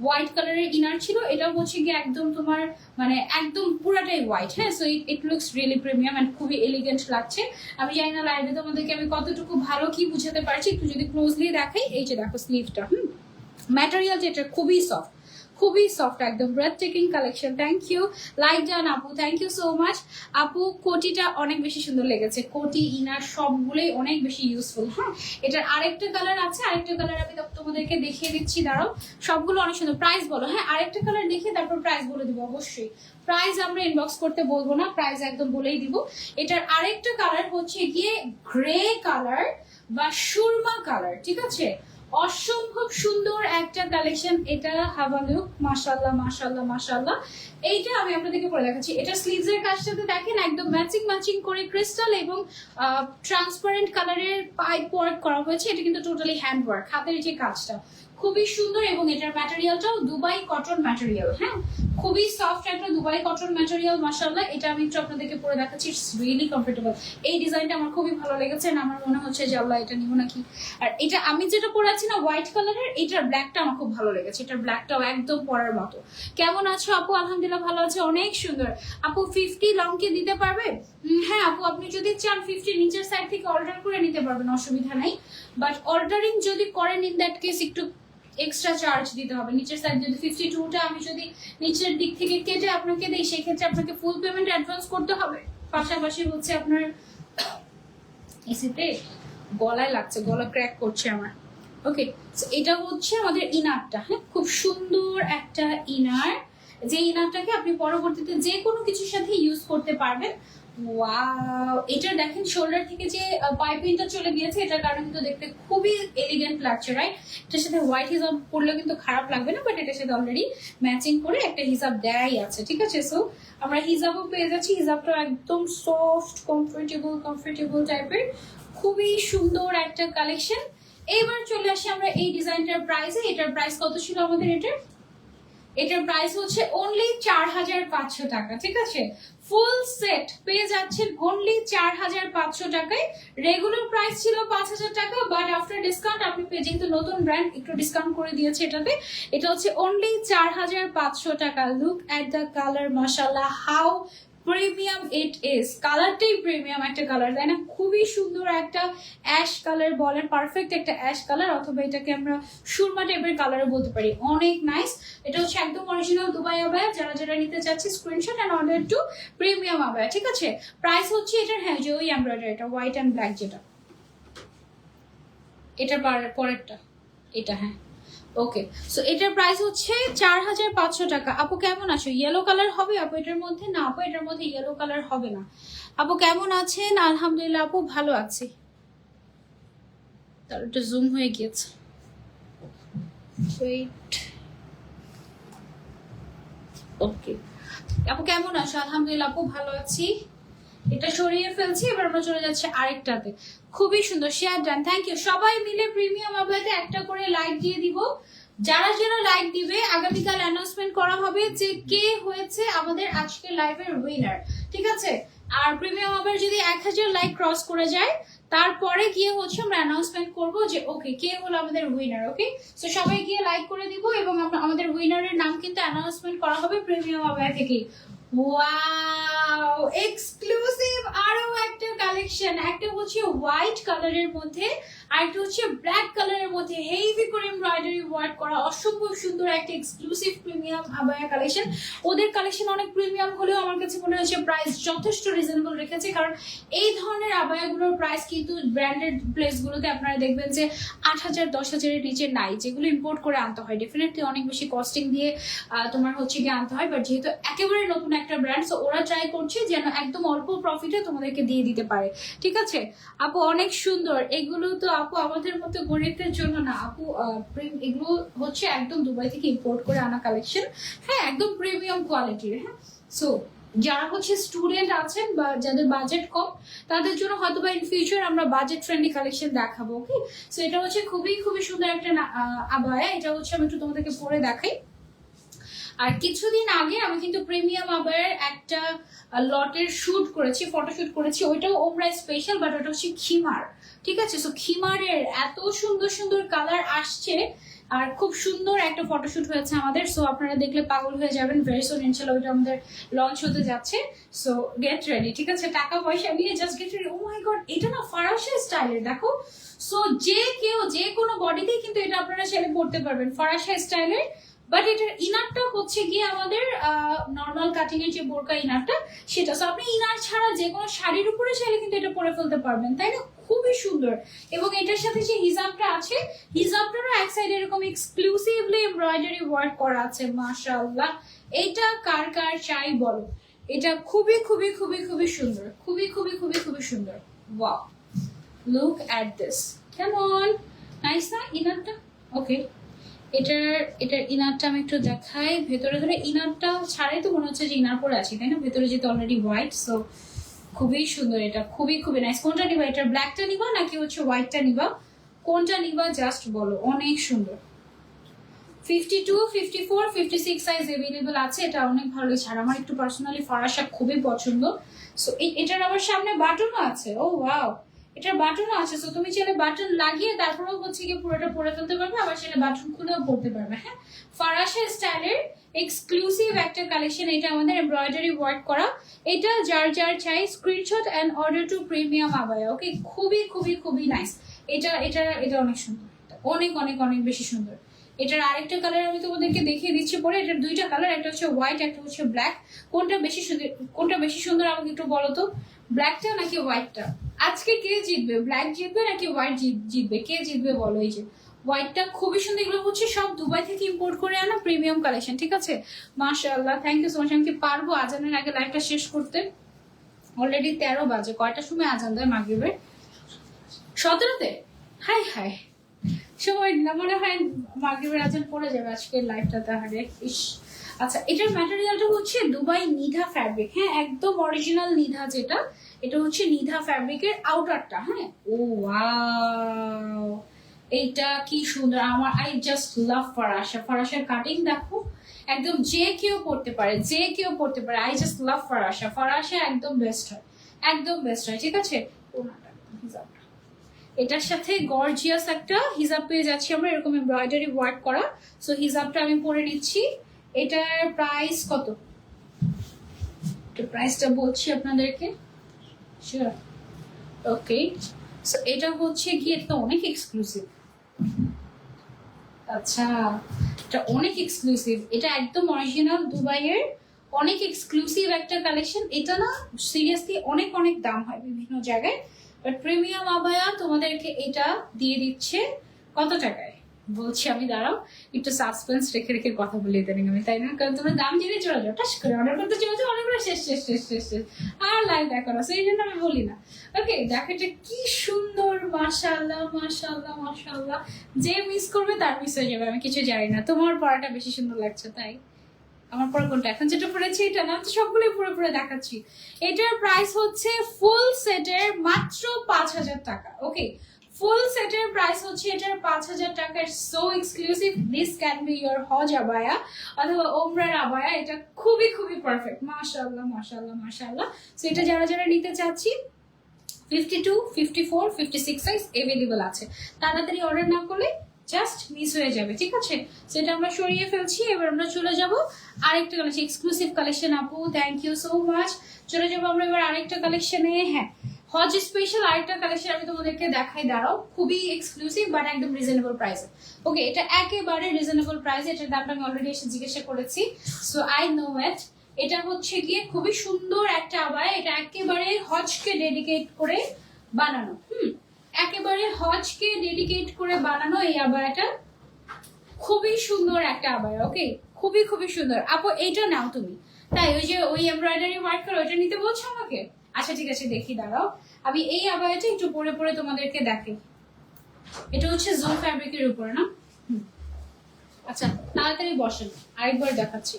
হোয়াইট কালারের ইনার ছিল। এটা হচ্ছে গিয়ে একদম তোমার মানে একদম পুরাটাই হোয়াইট। হ্যাঁ, so it looks really premium and খুবই এলিগেন্ট লাগছে। আমি জানি না লাইভে তোমাদেরকে আমি কতটুকু ভালো কি বুঝাতে পারছি, একটু যদি ক্লোজলি দেখাই। এই যে দেখো স্লিভটা, ম্যাটেরিয়ালটা এটা খুবই সফট, খুবই সফট, একদম breathtaking collection. Thank you like done আপু, থ্যাংক ইউ সো মাচ আপু। কোটিটা অনেক বেশি সুন্দর লেগেছে, কোটি ইনার সবগুলোই অনেক বেশি ইউজফুল। হ্যাঁ, এটার আরেকটা কালার আছে, আরেকটা কালার আমি তোমাদেরকে দেখিয়ে দিচ্ছি, দাঁড়াও। সবগুলো অনেক সুন্দর। প্রাইস বলো। হ্যাঁ, আরেকটা কালার দেখিয়ে তারপর প্রাইস বলে দিব অবশ্যই। প্রাইস আমরা ইনবক্স করতে বলবো না, প্রাইস একদম বলেই দিব। এটার আরেকটা কালার হচ্ছে গিয়ে গ্রে কালার বা সুরমা কালার, ঠিক আছে, অসম্ভব সুন্দর একটা কালেকশন। এটা হাভা লুক, মাশাআল্লাহ মাশাআল্লাহ মাশাআল্লাহ। এইটা আমি আপনাদেরকে পরে দেখাচ্ছি। এটা স্লিভস এর কাজটাতে দেখেন একদম ম্যাচিং ম্যাচিং করে ক্রিস্টাল এবং ট্রান্সপারেন্ট কালারের পাইপ ওয়ার্ক করা হয়েছে। এটা কিন্তু টোটালি হ্যান্ড ওয়ার্ক, হাতের যে কাজটা খুবই সুন্দর। এবং এটার ম্যাটেরিয়ালটাও দুবাই কটন ম্যাটেরিয়াল। হ্যাঁ, খুবই সফট একটা দুবাই কটন ম্যাটেরিয়াল, মাশাআল্লাহ। এটা আমি একটু আপনাদেরকে পরে দেখাচ্ছি, ইটস রিয়েলি কমফোর্টেবল। এই ডিজাইনটা আমার খুবই ভালো লেগেছে, আমার মনে হচ্ছে যে আল্লাহ এটা নিব নাকি। আর এটা আমি যেটা পরে আছি না হোয়াইট কালারের, এটার ব্ল্যাকটা আমার খুব ভালো লেগেছে। এটার ব্ল্যাকটাও একদম পরার মতো। কেমন আছো আপু? আলহামদুলিল্লাহ ভালো আছে, অনেক সুন্দর। আপু 50 লং কি দিতে পারবে? হ্যাঁ আপু, আপনি যদি চান 50 নিচের সাইড থেকে অর্ডার করে নিতে পারবেন, অসুবিধা নাই। বাট অর্ডারিং যদি করেন ইন দ্যাট কেস একটু এক্সট্রা চার্জ দিতে হবে। নিচের সাইড যদি 52টা আমি যদি নিচের দিক থেকে কেটে আপনাকে দিই, সেক্ষেত্রে আপনাকে ফুল পেমেন্ট অ্যাডভান্স করতে হবে। পাশাপাশি হচ্ছে আপনার এসিতে গলায় লাগছে, গলা ক্র্যাক করছে আমার। ওকে, এটা হচ্ছে আমাদের ইনারটা। হ্যাঁ, খুব সুন্দর একটা ইনার, যে ইনারটাকে আপনি পরবর্তীতে যে কোনো কিছুর সাথে ইউজ করতে পারবেন। ওয়াও, এটা দেখেন শোল্ডার থেকে যে পাইপিংটা চলে গিয়েছে, এটার কারণে কিন্তু দেখতে খুবই এলিগেন্ট লাগছে, রাইট? এটার সাথে হোয়াইট হিজাব পরলে কিন্তু খারাপ লাগবে না, বাট এটার সাথে অলরেডি ম্যাচিং করে একটা হিজাব দেয়াই আছে, ঠিক আছে। সো আমরা হিজাবও পেয়ে যাচ্ছি। হিজাবটা একদম সফট কমফোর্টেবল টাইপের, খুবই সুন্দর একটা কালেকশন। এবার চলে আসি আমরা এই ডিজাইনটার প্রাইসে। এটার প্রাইস কত ছিল আমাদের? এটার প্রাইস হচ্ছে অনলি 4500 টাকা, ঠিক আছে। ফুল সেট পেয়ে যাচ্ছেন অনলি 4500 টাকায়। রেগুলার প্রাইস ছিল 5000 টাকা, বাট আফটার ডিসকাউন্ট আপনি পেয়ে, যেহেতু নতুন ব্র্যান্ড একটু ডিসকাউন্ট করে দিয়েছে এটাতে, এটা হচ্ছে অনলি 4500 টাকা। লুক এট দ্য কালার, মাশাআল্লাহ, হাউ প্রিমিয়াম ইট ইজ। কালারটাই প্রিমিয়াম একটা কালার, তাই না? খুবই সুন্দর একটা অ্যাশ কালার বলেন, পারফেক্ট একটা অ্যাশ কালার, অথবা এটাকে আমরা সুরমা টাইপের কালারও বলতে পারি। অনেক নাইস। এটা হচ্ছে একদম অরিজিনাল দুবাই আবায়া। যারা যারা নিতে চাচ্ছি screenshot and order to premium আবায়া, ঠিক আছে। প্রাইস হচ্ছে এটার, হ্যাঁ, যে ওই এমব্রয়ডারি, এটা হোয়াইট এন্ড ব্ল্যাক, যেটা এটার পরেরটা এটা, হ্যাঁ, ওকে, সো এটার প্রাইস হচ্ছে 4500 টাকা। আপু কেমন আছো? ইয়েলো কালার হবে আপু এটার মধ্যে? না আপু এটার মধ্যে ইয়েলো কালার হবে না। আপু কেমন আছেন? আলহামদুলিল্লাহ আপু ভালো আছি। তার একটু জুম হয়ে গিয়েছে, ওয়েট। ওকে আপু কেমন আছো? আলহামদুলিল্লাহ আপু ভালো আছি। এটা সরিয়ে ফেলছি, এবার আমরা চলে যাচ্ছি আরেকটাতে। খুবই সুন্দর, শেয়ার ডান, থ্যাংক ইউ। সবাই মিলে প্রিমিয়াম আবায়াতে একটা করে লাইক দিয়ে দিব। যারা যারা লাইক দিবে আগামীকাল অ্যানাউন্সমেন্ট করা হবে যে কে হয়েছে আমাদের আজকে লাইভের উইনার, ঠিক আছে? আর প্রিমিয়াম আবার যদি 1000 লাইক ক্রস করে যায় তারপরে গিয়ে হচ্ছে আমরা অ্যানাউন্সমেন্ট করব যে ওকে কে হলো আমাদের উইনার। ওকে, সো সবাই গিয়ে লাইক করে দিব এবং আমরা আমাদের উইনারের নাম কিন্তু অ্যানাউন্সমেন্ট করা হবে প্রিমিয়াম আবায়া থেকে। ওয়াও, এক্সক্লুসিভ আরো একটা কালেকশন। একটা হচ্ছে হোয়াইট কালারের মধ্যে আর একটা হচ্ছে ব্ল্যাক কালারের মধ্যে হেভি করে এমব্রয়ডারি ওয়ার্ক করা অসম্ভব সুন্দর একটা এক্সক্লুসিভ প্রিমিয়াম আবায়া কালেকশন। ওদের কালেকশন অনেক প্রিমিয়াম হলেও আমার কাছে মনে হচ্ছে প্রাইস যথেষ্ট রিজনেবল রেখেছে, কারণ এই ধরনের আবায়াগুলোর প্রাইস কিন্তু ব্র্যান্ডেড প্লেসগুলোতে আপনারা দেখবেন যে 8000 10,000 এর নিচে নাই, যেগুলো ইম্পোর্ট করে আনতে হয় ডেফিনেটলি অনেক বেশি কস্টিং দিয়ে তোমার হচ্ছে গিয়ে আনতে হয়। বাট যেহেতু একেবারে নতুন একটা ব্র্যান্ড, সো ওরা ট্রাই করছে যেন একদম অল্প প্রফিটে তোমাদেরকে দিয়ে দিতে পারে, ঠিক আছে? আপু অনেক সুন্দর এগুলো তো আপু আমাদের মতো গরিবদের জন্য না আপু, এগুলো হচ্ছে একদম দুবাই থেকে ইম্পোর্ট করে আনা কালেকশন। হ্যাঁ, একদম প্রিমিয়াম কোয়ালিটির। হ্যাঁ, সো যারা হচ্ছে স্টুডেন্ট আছেন বা যাদের বাজেট কম তাদের জন্য হয়তো বা ইন ফিউচার আমরা বাজেট ফ্রেন্ডলি কালেকশন দেখাবো। ওকে, সো এটা হচ্ছে খুবই খুবই সুন্দর একটা আবায়া। এটা হচ্ছে আমি একটু তোমাদেরকে পরে দেখাই। আর কিছুদিন আগে আমি কিন্তু প্রিমিয়াম আবায়ার একটা লটের শুট করেছি, ফটোশুট করেছি, ওইটাও ওমরা স্পেশাল, বাট ওটা হচ্ছে খিমার, ঠিক আছে? সো খিমারের এত সুন্দর সুন্দর কালার আসছে আর খুব সুন্দর একটা ফটোশুট হয়েছে আমাদের। সো আপনারা দেখলে পাগল হয়ে যাবেন। ভেরি সুন ইনশাআল্লাহ ওইটা আমাদের লঞ্চ হতে যাচ্ছে। সো গেট রেডি, ঠিক আছে? টাকা পয়সা নিয়ে জাস্ট গেট রেডি। ও মাই গড, এটা না ফরাসি স্টাইলের, দেখো। সো যে কেউ যে কোনো বডিতেই কিন্তু এটা আপনারা চাইলে পড়তে পারবেন, ফরাসি স্টাইলের। বাট এটার ইনারটা হচ্ছে গিয়ে আমাদের নর্মাল কাটিং এর যে বোরকা ইনারটা সেটা। সো আপনি ইনার ছাড়া যে কোনো শাড়ির উপরে চাইলে কিন্তু এটা পরে ফেলতে পারবেন, তাই না? খুবই সুন্দর। এবং এটার সাথে যে হিজাবটা আছে, হিজাবটারও এক সাইডে এরকম এক্সক্লুসিভলি এমব্রয়ডারি ওয়ার্ক করা আছে। মাশাআল্লাহ, এটা কার কার চাই বলো? এটা খুবই খুবই খুবই খুবই সুন্দর, খুবই খুবই খুবই খুবই সুন্দর। ওয়াও, লুক অ্যাট দিস, কেমন নাইস না ইনারটা? ওকে, এটার ইনারটা আমি একটু দেখাই। ভেতরে ধরে ইনারটা ছাড়াই তো মনে হচ্ছে যে ইনার পরে আছি, তাই না? ভেতরে যেহেতু অলরেডি হোয়াইট, সো খুবই সুন্দর। এটা খুবই খুবই নাইস। কোনটা নিবা? এটার ব্ল্যাকটা নিবা নাকি হচ্ছে হোয়াইটটা নিবা? কোনটা নিবা জাস্ট বলো। অনেক সুন্দর। 52, 54, 56 সাইজ এভেলেবল আছে। এটা অনেক ভালো লেগেছে। আর আমার একটু পার্সোনালি ফরাসা খুবই পছন্দ। সো এটার আবার সামনে বাটনও আছে। ও ওয়াও, এটার বাটনও আছে। সো তুমি চাইলে বাটন লাগিয়ে তারপরেও হচ্ছে কি পুরোটা পরে ফেলতে পারবে, আবার চাইলে বাটন খুলেও পরতে পারবে। হ্যাঁ, ফরাসা স্টাইলের এক্সক্লুসিভ একটা কালেকশন। এটা আমাদের এমব্রয়ডারি ওয়ার্ক করা। এটা যার যার চাই screenshot and order to premium abaya. Okay, খুবই খুবই খুবই নাইস। এটা এটা এটা অনেক সুন্দর, অনেক অনেক অনেক বেশি সুন্দর। এটার আরেকটা কালার আমি তোমাদেরকে দেখিয়ে দিচ্ছি পরে। এটার দুইটা কালার, একটা হচ্ছে হোয়াইট, একটা হচ্ছে ব্ল্যাক। কোনটা বেশি সুন্দর, কোনটা বেশি সুন্দর আমাকে একটু বলো তো, ব্ল্যাকটা নাকি হোয়াইটটা? আজকে কে জিতবে? ব্ল্যাক জিতবে নাকি হোয়াইট জিতবে? কে জিতবে বলো? এই যে হোয়াইটটা খুবই সুন্দর। এগুলো হচ্ছে সব দুবাই থেকে ইম্পোর্ট করে আনা প্রিমিয়াম কালেকশন, ঠিক আছে? মাশাআল্লাহ, থ্যাংক ইউ সো মাচ। আমি কি পারবো আজানের আগে লাইভটা শেষ করতে? অলরেডি 13 বাজে। কয়টার সময় আজান দেয় মাগরিবের? 17তে? হাই হাই, সময় না মনে হয় মাগরিবের আজান পড়ে যাবে আজকের লাইভটাতে। হারে ইস। আচ্ছা, এটার ম্যাটেরিয়ালটা হচ্ছে দুবাই নিধা ফ্যাব্রিক। হ্যাঁ, একদম অরিজিনাল নিধা যেটা, এটা হচ্ছে নিধা ফ্যাব্রিকের আউটারটা। হ্যাঁ, ও ওয়াও, এইটা কি সুন্দর। আমার আই জাস্ট লাভ ফরাসা। ফরাসার কাটিং দেখো, একদম যে কেউ পড়তে পারে, যে কেউ পড়তে পারে। I just love ফরাসা। ফরাসা একদম বেস্ট হয়, একদম বেস্ট হয়, ঠিক আছে? এটার সাথে গর্জিয়াস একটা হিজাব পেয়ে যাচ্ছি আমরা, এরকম এমব্রয়ডারি ওয়ার্ক করা। সো হিজাবটা আমি পরে নিচ্ছি। এটার প্রাইস কত? প্রাইসটা বলছি আপনাদেরকে। শিওর? ওকে, সো এটা হচ্ছে গিয়ে তো অনেক এক্সক্লুসিভ। আচ্ছা, এটা অনেক এক্সক্লুসিভ। এটা একদম অরিজিনাল দুবাইয়ের অনেক এক্সক্লুসিভ একটা কালেকশন। এটা না সিরিয়াসলি অনেক অনেক দাম হয় বিভিন্ন জায়গায়, বাট প্রিমিয়াম আবায়া তোমাদেরকে এটা দিয়ে দিচ্ছে কত টাকায়? বলছি আমি, দাঁড়াও একটু সাসপেন্স রেখে রেখে কথা বলি ইদানিং আমি, তাই না? কারণ তোমরা দাম জেনে চলে যাও, টাস করে অর্ডার করতে চলে যাও, অর্ডার করে শেষ শেষ শেষ শেষ শেষ, আর লাইভ দেখো না, সেই জন্য আমি বলি না। ওকে, দেখো এটা কি সুন্দর, মাশাআল্লাহ মাশাআল্লাহ মাশাআল্লাহ। যে মিস করবে তার মিস হয়ে যাবে, আমি কিছু জানি না। তোমার পড়াটা বেশি সুন্দর লাগছে, তাই আমার পরে কোনটা? এখন যেটা পড়েছি এটা না, তো সবগুলোই পুরো পুরো দেখাচ্ছি। এটার প্রাইস হচ্ছে ফুল সেটের মাত্র 5,000 টাকা। ওকে, ফুল সেটের প্রাইস হচ্ছে এটার 5,000 টাকা। So exclusive, this can be your হজ আবায়া অথবা ওমরার আবায়া। এটা খুবই খুবই পারফেক্ট, মাশাআল্লাহ মাশাআল্লাহ মাশাআল্লাহ। সো এটা যারা যারা নিতে চাচ্ছি 52, 54, 56 সাইজ অ্যাভেলেবল আছে। তাড়াতাড়ি অর্ডার না করলে জাস্ট মিস হয়ে যাবে, ঠিক আছে? সেটা আমরা সরিয়ে ফেলছি। এবার আমরা চলে যাব আরেকটা কালেকশন, এক্সক্লুসিভ কালেকশন। আপু থ্যাংক ইউ সো মাচ। চলে যাবো আমরা এবার আরেকটা কালেকশনে। হ্যাঁ, হজ স্পেশাল আরেকটা কালেকশন আমি তোমাদেরকে দেখাই, দাঁড়াও। খুবই এক্সক্লুসিভ বাট একদম রিজনেবল প্রাইসে। ওকে, এটা একেবারে রিজনেবল প্রাইসে। এটার দামটা আমি অলরেডি এসে জিজ্ঞাসা করেছি, সো আই নো ইট। এটা হচ্ছে গিয়ে খুবই সুন্দর একটা আবায়া। এটা একেবারে হজকে ডেডিকেট করে বানানো। একেবারে হজকে ডেডিকেট করে বানানো এই আবায়াটা। খুবই সুন্দর একটা আবায়া। ওকে, খুবই খুবই সুন্দর। আপু এইটা নাও তুমি, তাই ওই যে ওই এমব্রয়ডারি ওয়ার্ক করে ওইটা নিতে বলছো আমাকে? আচ্ছা ঠিক আছে, দেখি, দাঁড়াও। আমি এই আবায়াটা একটু পরে পরে তোমাদেরকে দেখাই। এটা হচ্ছে জুম ফ্যাব্রিকের উপরে না? আচ্ছা তাড়াতাড়ি বসেন, আরেকবার দেখাচ্ছি।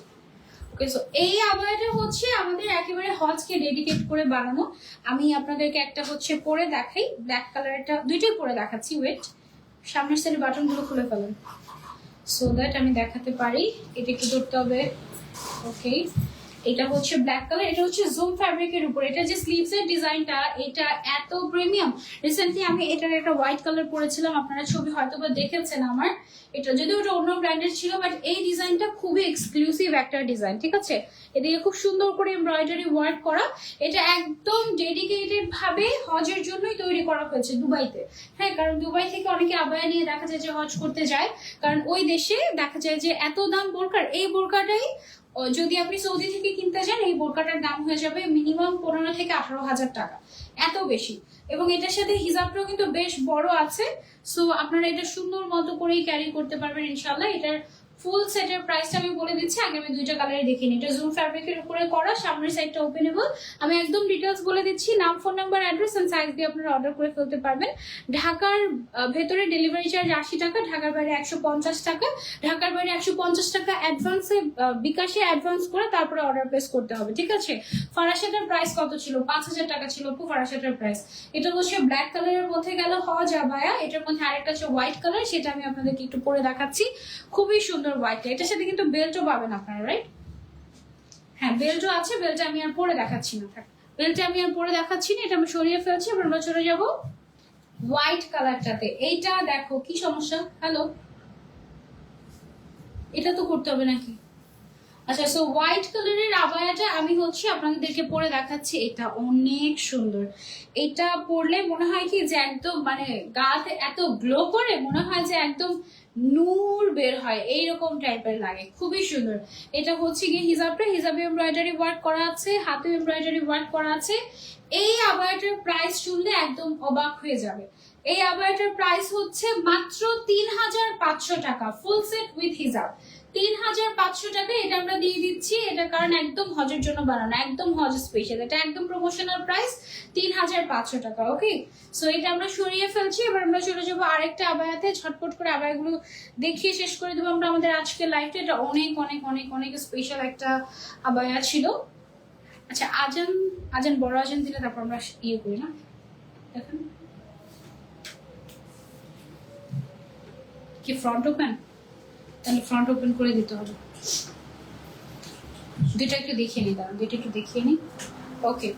ওকে, সো এই আবায়াটা হচ্ছে আমাদের একেবারে হজকে ডেডিকেট করে বানানো। আমি আপনাদেরকে একটা হচ্ছে পরে দেখাই, ব্ল্যাক কালারটা, দুইটাই পরে দেখাচ্ছি। ওয়েট, সামনের সাইডের বাটনগুলো খুলে ফেলেন সো দ্যাট আমি দেখাতে পারি। এটা একটু ধরতে হবে। ওকে, এটা হচ্ছে ব্ল্যাক কালার, এটা হচ্ছে জুম ফ্যাব্রিকের উপর। এটা যে স্লিভস এর ডিজাইনটা, এটা এত প্রিমিয়াম। রিসেন্টলি আমি এটার একটা হোয়াইট কালার পরেছিলাম, আপনারা ছবি হয়তো বা দেখেছেন আমার। এটা যদিও ওটা অন্য ব্র্যান্ডের ছিল, বাট এই ডিজাইনটা খুবই এক্সক্লুসিভ একটা ডিজাইন, ঠিক আছে? এদিকে খুব সুন্দর করে এমব্রয়ডারি ওয়ার্ক করা। এটা একদম ডেডিকেটেড ভাবে হজের জন্যই তৈরি করা হয়েছে দুবাইতে। হ্যাঁ, কারণ দুবাই থেকে অনেকে আবায়া নিয়ে দেখা যায় যে হজ করতে যায়, কারণ ওই দেশে দেখা যায় যে এত দাম বোরকার। এই বোরকাটাই যদি আপনি সৌদি থেকে কিনতে যান, এই বোরকাটার দাম হয়ে যাবে মিনিমাম 15 থেকে 18,000 টাকা, এত বেশি। এবং এটার সাথে হিজাবটাও কিন্তু বেশ বড় আছে। সো আপনারা এটা সুন্দর মতো করেই ক্যারি করতে পারবেন ইনশাল্লাহ। এটার ফুল সেটের প্রাইসটা আমি বলে দিচ্ছি, আগে আমি দুইটা কালারে দেখে নিই। এটা জুম ফ্যাব্রিকের উপরে করা, সামনের সাইডটা ওপেনেবল। আমি একদম ডিটেলস বলে দিচ্ছি, নাম, phone number, address and size দিয়ে আপনারা অর্ডার করে ফেলতে পারবেন। ঢাকার ভেতরে ডেলিভারি চার্জ 80 টাকা, ঢাকার বাইরে 150 টাকা। ঢাকার বাইরে 150 টাকা অ্যাডভান্সে, বিকাশে অ্যাডভান্স করে তারপরে অর্ডার প্লেস করতে হবে, ঠিক আছে? ফারাশাটার প্রাইস কত ছিল? 5,000 টাকা ছিল আপু ফারাশাটার প্রাইস। এটা হচ্ছে ব্ল্যাক কালারের মধ্যে গেল হজ আবায়া। এটার মধ্যে আরেকটা হচ্ছে হোয়াইট কালার, সেটা আমি আপনাদেরকে একটু পরে দেখাচ্ছি। খুবই সুন্দর হোয়াইট। এটার সাথে কিন্তু বেল্টও পাবেন আপনারা, রাইট? হ্যাঁ, বেল্টও আছে। বেল্টটা আমি আর পরে দেখাচ্ছি না, থাক, বেল্টটা আমি আর পরে দেখাচ্ছি না, এটা আমি সরিয়ে ফেলছি। এবার আমরা চলে যাবো হোয়াইট কালারটাতে। এইটা দেখো কি সমস্যা। হ্যালো, এটা তো করতে হবে নাকি? আচ্ছা, সো হোয়াইট কালারের আবায়াটা আমি হচ্ছে আপনাদেরকে পরে দেখাচ্ছি। এটা অনেক সুন্দর। এটা পরলে মনে হয় কি যে একদম মানে গাতে এত গ্লো করে, মনে হয় যে একদম নূর বের হয়, এইরকম টাইপের লাগে। খুবই সুন্দর। এটা হচ্ছে গিয়ে হিজাবটা, হিজাবে এমব্রয়ডারি ওয়ার্ক করা আছে, হাতে এমব্রয়ডারি ওয়ার্ক করা আছে। এই আবায়াটার প্রাইস শুনলে একদম অবাক হয়ে যাবে। এই আবায়াটার প্রাইস হচ্ছে মাত্র 3,500 টাকা, ফুল সেট উইথ হিজাব। 3,500 টাকা এটা আমরা দিয়ে দিচ্ছি। এটা কারণ একদম হজের জন্য বানানো, একদম হজ স্পেশাল। এটা একদম প্রমোশনাল প্রাইস 3,500 টাকা। ওকে, সো এটা আমরা সরিয়ে ফেলছি। এবার আমরা চলে যাবো আরেকটা আবায়াতে। ঝটপট করে আবায়াগুলো দেখিয়ে শেষ করে দেবো আমরা আমাদের আজকের লাইফটা। এটা অনেক অনেক অনেক অনেক স্পেশাল একটা আবায়া ছিল। আচ্ছা, আজান আজান বড় আজান দিলে তারপর আমরা ইয়ে করি না, দেখেন কি ফ্রন্ট ওপেন, তাহলে ফ্রন্ট ওপেন করে দিতে হবে। দুইটা একটু দেখিয়ে নিই, দাঁড়ান দুইটা একটু দেখিয়ে নিই। ওকে,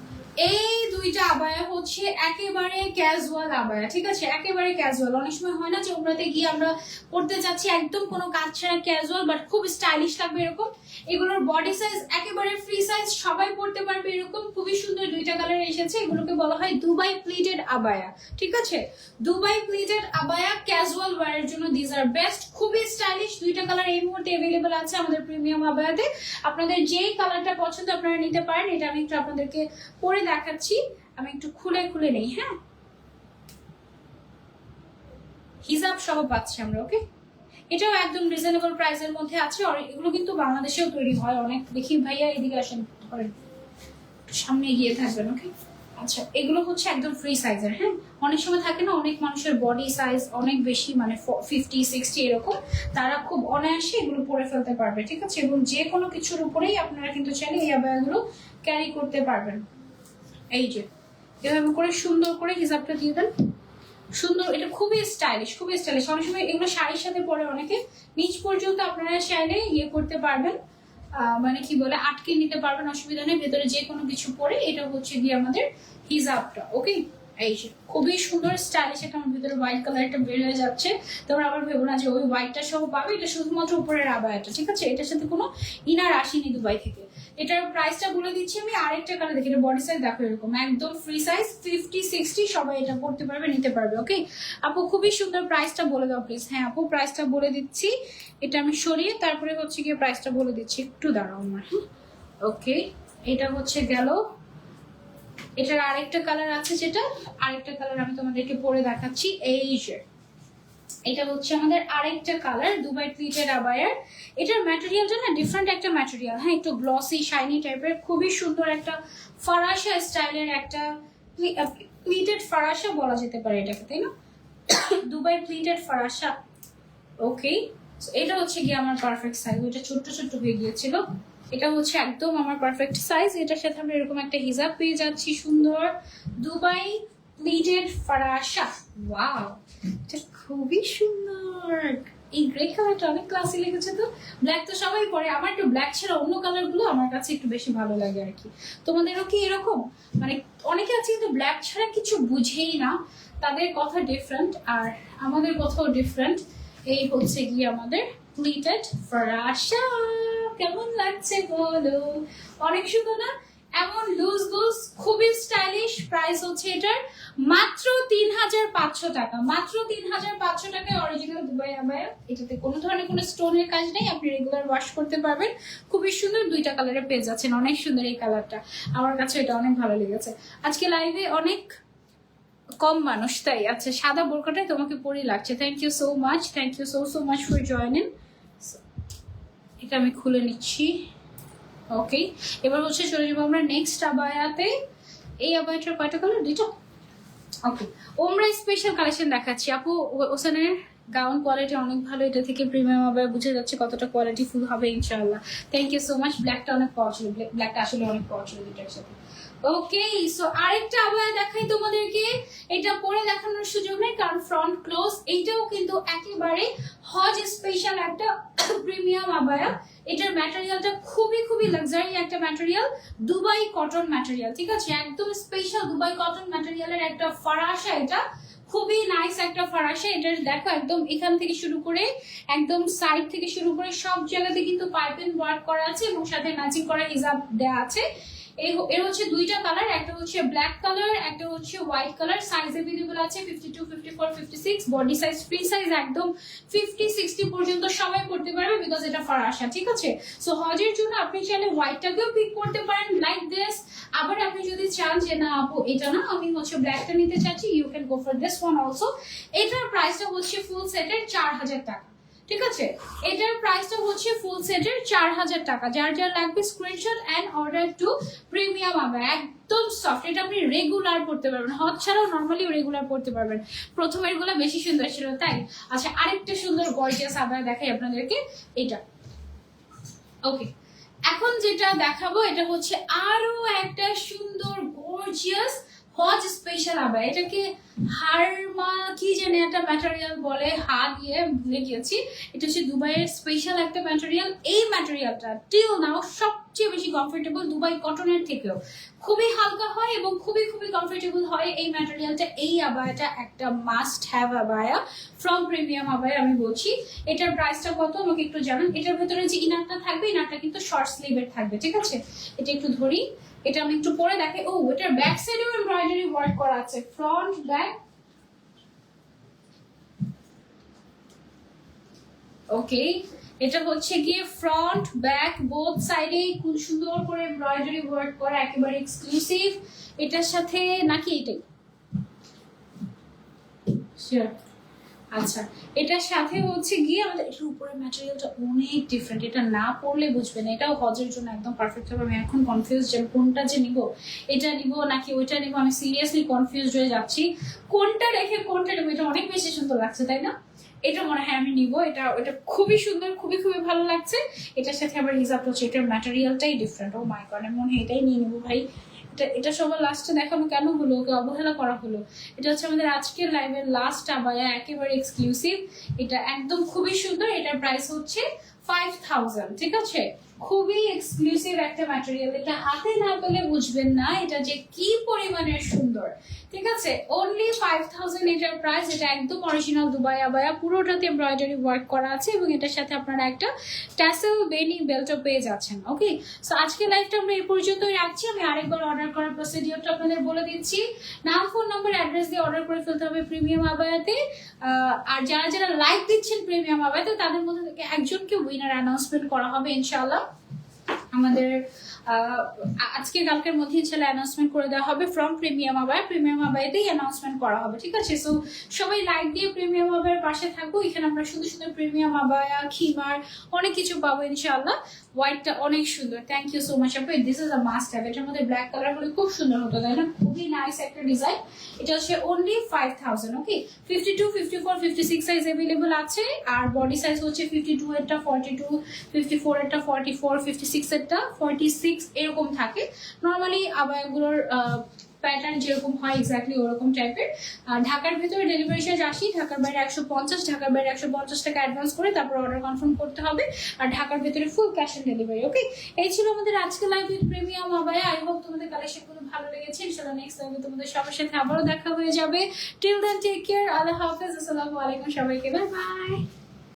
এই দুইটা আবায়া হচ্ছে একেবারে ক্যাজুয়াল আবায়া, ঠিক আছে? একেবারে ক্যাজুয়াল। অনেক সময় হয় না যে উমরাতে গিয়ে আমরা পড়তে যাচ্ছি একদম কোনো কাজ ছাড়া ক্যাজুয়াল, বাট খুব স্টাইলিশ লাগবে এরকম। এগুলোর বডি সাইজ একেবারে ফ্রি সাইজ, সবাই পড়তে পারবে এরকম। খুবই সুন্দর দুইটা কালার এসেছে। এগুলোকে বলা হয় দুবাই প্লিটেড আবায়া, ঠিক আছে? দুবাই প্লিটেড আবায়া ক্যাজুয়াল ওয়্যারের জন্য দিস আর বেস্ট। খুবই স্টাইলিশ। দুইটা কালার এই মুহূর্তে অ্যাভেলেবল আছে আমাদের প্রিমিয়াম আবায়াতে। আপনাদের যেই কালারটা পছন্দ আপনারা নিতে পারেন। এটা আমি একটু আপনাদেরকে পরে দেখাচ্ছি। আমি একটু খুলে খুলে নেই। হ্যাঁ, হিজাব সহ পাচ্ছি আমরা। ওকে, এটাও একদম রিজনেবল প্রাইসের মধ্যে আছে। আর এগুলো কিন্তু বাংলাদেশেও তৈরি হয় অনেক। দেখি ভাইয়া এদিকে আসেন, করেন সামনে এগিয়ে থাকবেন। ওকে, আচ্ছা এগুলো হচ্ছে একদম ফ্রি সাইজের। হ্যাঁ, অনেক সময় থাকে না অনেক মানুষের বডি সাইজ অনেক বেশি, মানে 50-60 এরকম, তারা খুব অনায়াসে এগুলো পরে ফেলতে পারবে। ঠিক আছে, এবং যে কোনো কিছুর উপরেই আপনারা কিন্তু চাইলে এই আবায়াগুলো ক্যারি করতে পারবেন। এই যে এভাবে করে সুন্দর করে হিজাবটা দিয়ে দেন, সুন্দর। এটা খুবই স্টাইলিশ, খুবই স্টাইলিশ। অনেক সময় এগুলো শাড়ির সাথে পরে অনেকে নিচ পর্যন্ত আপনারা চাইলে ইয়ে করতে পারবেন, মানে কি বলে আটকে নিতে পারবেন, অসুবিধা নেই। ভেতরে যে কোনো কিছু পরে এটা হচ্ছে গিয়ে আমাদের হিজাবটা। ওকে, এই যে খুবই সুন্দর স্টাইলিশ একটা, আমার ভিতরে হোয়াইট কালার একটা বের হয়ে যাচ্ছে। তোমরা আবার ভেবো না যে ওই হোয়াইটটা সহ পাবে, এটা শুধুমাত্র উপরের আবায়াটা। ঠিক আছে, এটার সাথে কোনো ইনার আসেনি দুবাই থেকে। এটার প্রাইসটা বলে দিচ্ছি আমি। আরেকটা কালার দেখি, এটা বডি সাইজ দেখো এরকম একদম ফ্রি সাইজ, 50-60 সবাই এটা পড়তে পারবে, নিতে পারবে। ওকে আপু, খুবই সুন্দর। প্রাইসটা বলে দাও প্লিজ। হ্যাঁ আপু, প্রাইসটা বলে দিচ্ছি। এটা আমি সরিয়ে তারপরে হচ্ছে গিয়ে প্রাইসটা বলে দিচ্ছি, একটু দাঁড়াও আমার। ওকে, এটা হচ্ছে গেল। এটার আরেকটা কালার আছে, যেটা আরেকটা কালার আমি তোমাদেরকে পরে দেখাচ্ছি। এই যে এটা হচ্ছে আমাদের আরেকটা কালার, দুবাই প্লিটেড আবায়ার। এটার ম্যাটেরিয়ালটা না ডিফারেন্ট একটা ম্যাটেরিয়াল। হ্যাঁ, একটু গ্লসি শাইনি টাইপের, খুবই সুন্দর একটা ফারাসা স্টাইলের একটা প্লিটেড ফারাসা বলা যেতে পারে এটাকে, তাই না? Dubai pleated ফারাসা। ওকে, এটা হচ্ছে গিয়ে আমার পারফেক্ট সাইজ। ওইটা ছোট্ট ছোট্ট হয়ে গিয়েছিল, এটা হচ্ছে একদম আমার পারফেক্ট সাইজ। এটার সাথে আমরা এরকম একটা হিজাব পেয়ে যাচ্ছি, সুন্দর দুবাই প্লিটেড ফারাসা। ওয়াও, এটা খুবই সুন্দর। এই গ্রে কালারটা অনেক ক্লাসি লেগেছে। তো ব্ল্যাক তো সবাই পরে, আমার একটু ব্ল্যাক ছাড়া অন্য কালার গুলো আমার কাছে একটু বেশি ভালো লাগে আর কি। তোমাদেরও কি এরকম? মানে অনেকে আছে কিন্তু ব্ল্যাক ছাড়া কিছু বুঝেই না, তাদের কথা ডিফারেন্ট আর আমাদের কথাও ডিফারেন্ট। এই হচ্ছে গিয়ে আমাদের প্লিটেড ফারাসা। কেমন লাগছে বলো? অনেক সুন্দর না? এমন লুজ লুজ, খুবই স্টাইলিশ। প্রাইস হচ্ছে এটার মাত্র 3500 টাকা। মাত্র 3500 টাকায় অরিজিনাল দুবাই আবায়া। এটাতে কোনো ধরনের কোনো স্টোনের কাজ নেই, আপনি রেগুলার ওয়াশ করতে পারবেন। খুবই সুন্দর, দুইটা কালারে পেয়ে যাচ্ছেন। অনেক সুন্দর এই কালারটা, আমার কাছে এটা অনেক ভালো লেগেছে। আজকে লাইভে অনেক কম মানুষ, তাই আচ্ছা সাদা বোরকাটাই তোমাকে পরে লাগছে। Thank you so much, thank you so much for joining. এটা আমি খুলে নিচ্ছি। ওকে, এবার হচ্ছে চলে যাবো আমরা নেক্সট আবায়াতে। এই আবায়াটার কয়টা কালার? দুইটা। ওকে, ওমরা স্পেশাল কালেকশন দেখাচ্ছি আপু। ওসানের গাউন কোয়ালিটি অনেক ভালো, এটা থেকে প্রিমিয়াম আবায়া বুঝে যাচ্ছে কতটা কোয়ালিটি ফুল হবে ইনশাআল্লাহ। Thank you so much. ব্ল্যাকটা অনেক পাওয়া ছিল, ব্ল্যাকটা আসলে অনেক পাওয়া ছিল দুইটার সাথে। ওকে, সো আরেকটা আবায়া দেখাই তোমাদেরকে। এটা পরে দেখানোর সুযোগ নেই কারণ ফ্রন্ট ক্লোজ। এইটাও কিন্তু একেবারে হজ স্পেশাল একটা প্রিমিয়াম আবায়া। এটার ম্যাটেরিয়ালটা খুবই খুবই লাক্সারি একটা ম্যাটেরিয়াল, দুবাই কটন ম্যাটেরিয়াল। ঠিক আছে, একদম স্পেশাল দুবাই কটন ম্যাটেরিয়ালের একটা ফারাসা। এটা খুবই নাইস একটা ফারাসা। এটার দেখো একদম এখান থেকে শুরু করে একদম সাইড থেকে শুরু করে সব জায়গাতে কিন্তু পাইপিং ওয়ার্ক করা আছে এবং সাথে ম্যাচিং করা হিজাব দেওয়া আছে। এর হচ্ছে দুইটা কালার, একটা হচ্ছে ব্ল্যাক কালার, একটা হচ্ছে হোয়াইট কালার। সাইজ अवेलेबल আছে 52, 54, 56। বডি সাইজ ফ্রি সাইজ, একদম 50-60 পর্যন্ত সবাই পড়তে পারবে বিকজ এটা ফারাসা। ঠিক আছে, সো হজের জন্য আপনি চাইলে হোয়াইটটাকেও পিক করতে পারেন লাইক দিস। আবার আপনি যদি চান যে না আপু এটা না, আমি হচ্ছে ব্ল্যাকটা নিতে চাচ্ছি, you can go for this one also. এটার প্রাইসটা হচ্ছে ফুল সেটের 4000 টাকা। ঠিক আছে, এটার প্রাইসটা হচ্ছে ফুল সেটের 4000 টাকা। যার যার লাগবে screenshot and order to premium আবায়া। একদম সফট, এটা আপনি রেগুলার পড়তে পারবেন, হট ছাড়াও নরমালি রেগুলার পড়তে পারবেন। প্রথমের গুলা বেশি সুন্দর ছিল, তাই। আচ্ছা, আরেকটা সুন্দর গর্জিয়াস আবায়া দেখাই আপনাদেরকে, এটা। ওকে, এখন যেটা দেখাবো এটা হচ্ছে আরো একটা সুন্দর গর্জিয়াস হজ স্পেশাল আবায়া। এটাকে হারমা কি জানি একটা ম্যাটেরিয়াল বলে, দিয়ে ভুলে গিয়েছি। এটা হচ্ছে দুবাইয়ের স্পেশাল একটা ম্যাটেরিয়াল। এই ম্যাটেরিয়ালটা টিল নাও সবচেয়ে বেশি কমফোর্টেবল দুবাই কটনের থেকেও। খুবই হালকা হয় এবং খুবই খুবই কমফোর্টেবল হয় এই ম্যাটেরিয়ালটা। এই আবায়াটা একটা must have abaya from premium abaya আমি বলছি। এটার প্রাইসটা কত আমাকে একটু জানান। এটার ভেতরে যে ইনারটা থাকবে, ইনারটা কিন্তু শর্ট স্লিভের থাকবে। ঠিক আছে, এটা একটু ধরি, এটা আমি একটু পরে দেখাই। ও, এটার ব্যাক সাইডেও এমব্রয়ডারি ওয়ার্ক করা আছে, ফ্রন্ট ব্যাক। ওকে, এটা হচ্ছে গিয়ে ফ্রন্ট ব্যাক বোথ সাইডে খুব সুন্দর করে এমব্রয়ডারি ওয়ার্ক করা, একেবারে এক্সক্লুসিভ। এটার সাথে নাকি এটাই শিওর আচ্ছা, এটার সাথে হচ্ছে গিয়ে আমাদের এটার উপরে ম্যাটেরিয়ালটা অনেক ডিফারেন্ট, এটা না পরলে বুঝবে না। এটাও হজের জন্য একদম পারফেক্ট হবে। আমি এখন কনফিউজ যে কোনটা যে নিব, এটা নিব নাকি ওইটা নিব, আমি সিরিয়াসলি কনফিউজ হয়ে যাচ্ছি কোনটা রেখে কোনটা নেবো। এটা অনেক বেশি সুন্দর লাগছে তাই না? এটা মনে হয় আমি নিব। এটা খুবই সুন্দর, খুবই খুবই ভালো লাগছে। এটার সাথে আবার রিজার্ভ হচ্ছে এটার ম্যাটেরিয়ালটাই ডিফারেন্ট। ও মাই গড, আমি মনে হয় এটাই নিয়ে নিবো ভাই। এটা সবার লাস্টে দেখানো কেন হলো, ওকে অবহেলা করা হলো। এটা হচ্ছে আমাদের আজকের লাইভের লাস্ট আবায়া, একেবারে এক্সক্লুসিভ। এটা একদম খুবই সুন্দর। এটার প্রাইস হচ্ছে 5000, ঠিক আছে? খুবই এক্সক্লুসিভ একটা ম্যাটেরিয়াল, এটা হাতে না পেলে বুঝবেন না এটা যে কি পরিমাণের সুন্দর, ঠিক আছে? অনলি 5000 এটার প্রাইস। এটা একদম অরিজিনাল দুবাই আবায়া, পুরোটাতে এমব্রয়ডারি ওয়ার্ক করা আছে এবং এটার সাথে আপনারা একটা ট্যাসেল বেনি বেল্টও পেয়ে যাচ্ছেন। ওকে, সো আজকে লাইভটা আমরা এই পর্যন্তই রাখছি। আমি আরেকবার অর্ডার করার প্রসিডিওরটা আপনাদের বলে দিচ্ছি। নাম, ফোন নাম্বার, অ্যাড্রেস দিয়ে অর্ডার করে ফেলতে হবে প্রিমিয়াম আবায়াতে। আর যারা যারা লাইক দিচ্ছেন প্রিমিয়াম আবায়াতে, তাদের মধ্যে থেকে একজনকে উইনার অ্যানাউন্সমেন্ট করা হবে ইনশাআল্লাহ। আমাদের আজকে কালকের মধ্যে ইনশাআল্লাহ অ্যানাউন্সমেন্ট করে দেওয়া হবে ফ্রম প্রিমিয়াম আবায়া। প্রিমিয়াম আবায়াতেই অ্যানাউন্সমেন্ট করা হবে, ঠিক আছে? সো সবাই লাইক দিয়ে প্রিমিয়াম আবায়ার পাশে থাকবো। এখানে আমরা সুন্দর সুন্দর প্রিমিয়াম আবায়া, খিমার, অনেক কিছু পাবো ইনশাআল্লাহ। হোয়াইটটা অনেক সুন্দর, থ্যাংক ইউ সো মাচ আপু। This is a must have. এটার মধ্যে ব্ল্যাক কালার হলে খুব সুন্দর হতো তাই না? খুবই নাইস একটা ডিজাইন। এটা হচ্ছে অনলি 5000। ওকে, 52, 54, 56 সাইজ অ্যাভেলেবল আছে। আর বডি সাইজ হচ্ছে 52 এরটা 42, 54 এরটা 44, 56 এরটা 46 এরকম থাকে। নর্মালি আবায়াগুলোর প্যাটার্ন যেরকম হয় এক্স্যাক্টলি ওরকম টাইপের। ঢাকার ভিতরে ডেলিভারি চার্জ 80, ঢাকার বাইরে 150, ঢাকার বাইরে 150 টাকা অ্যাডভান্স করে তারপর অর্ডার কনফার্ম করতে হবে। আর ঢাকার ভিতরে ফুল ক্যাশ অন ডেলিভারি। ওকে, এই ছিল আমাদের আজকে live with premium abaya. I hope তোমাদের কালেকশনগুলো ভালো লেগেছে। ইনশাআল্লাহ নেক্সট লাইভে তোমাদের সবার সাথে আবারও দেখা হয়ে যাবে। টিল দেন টেক কেয়ার, আল্লাহ হাফেজ, আসসালামু আলাইকুম সবাইকে, বাই বাই।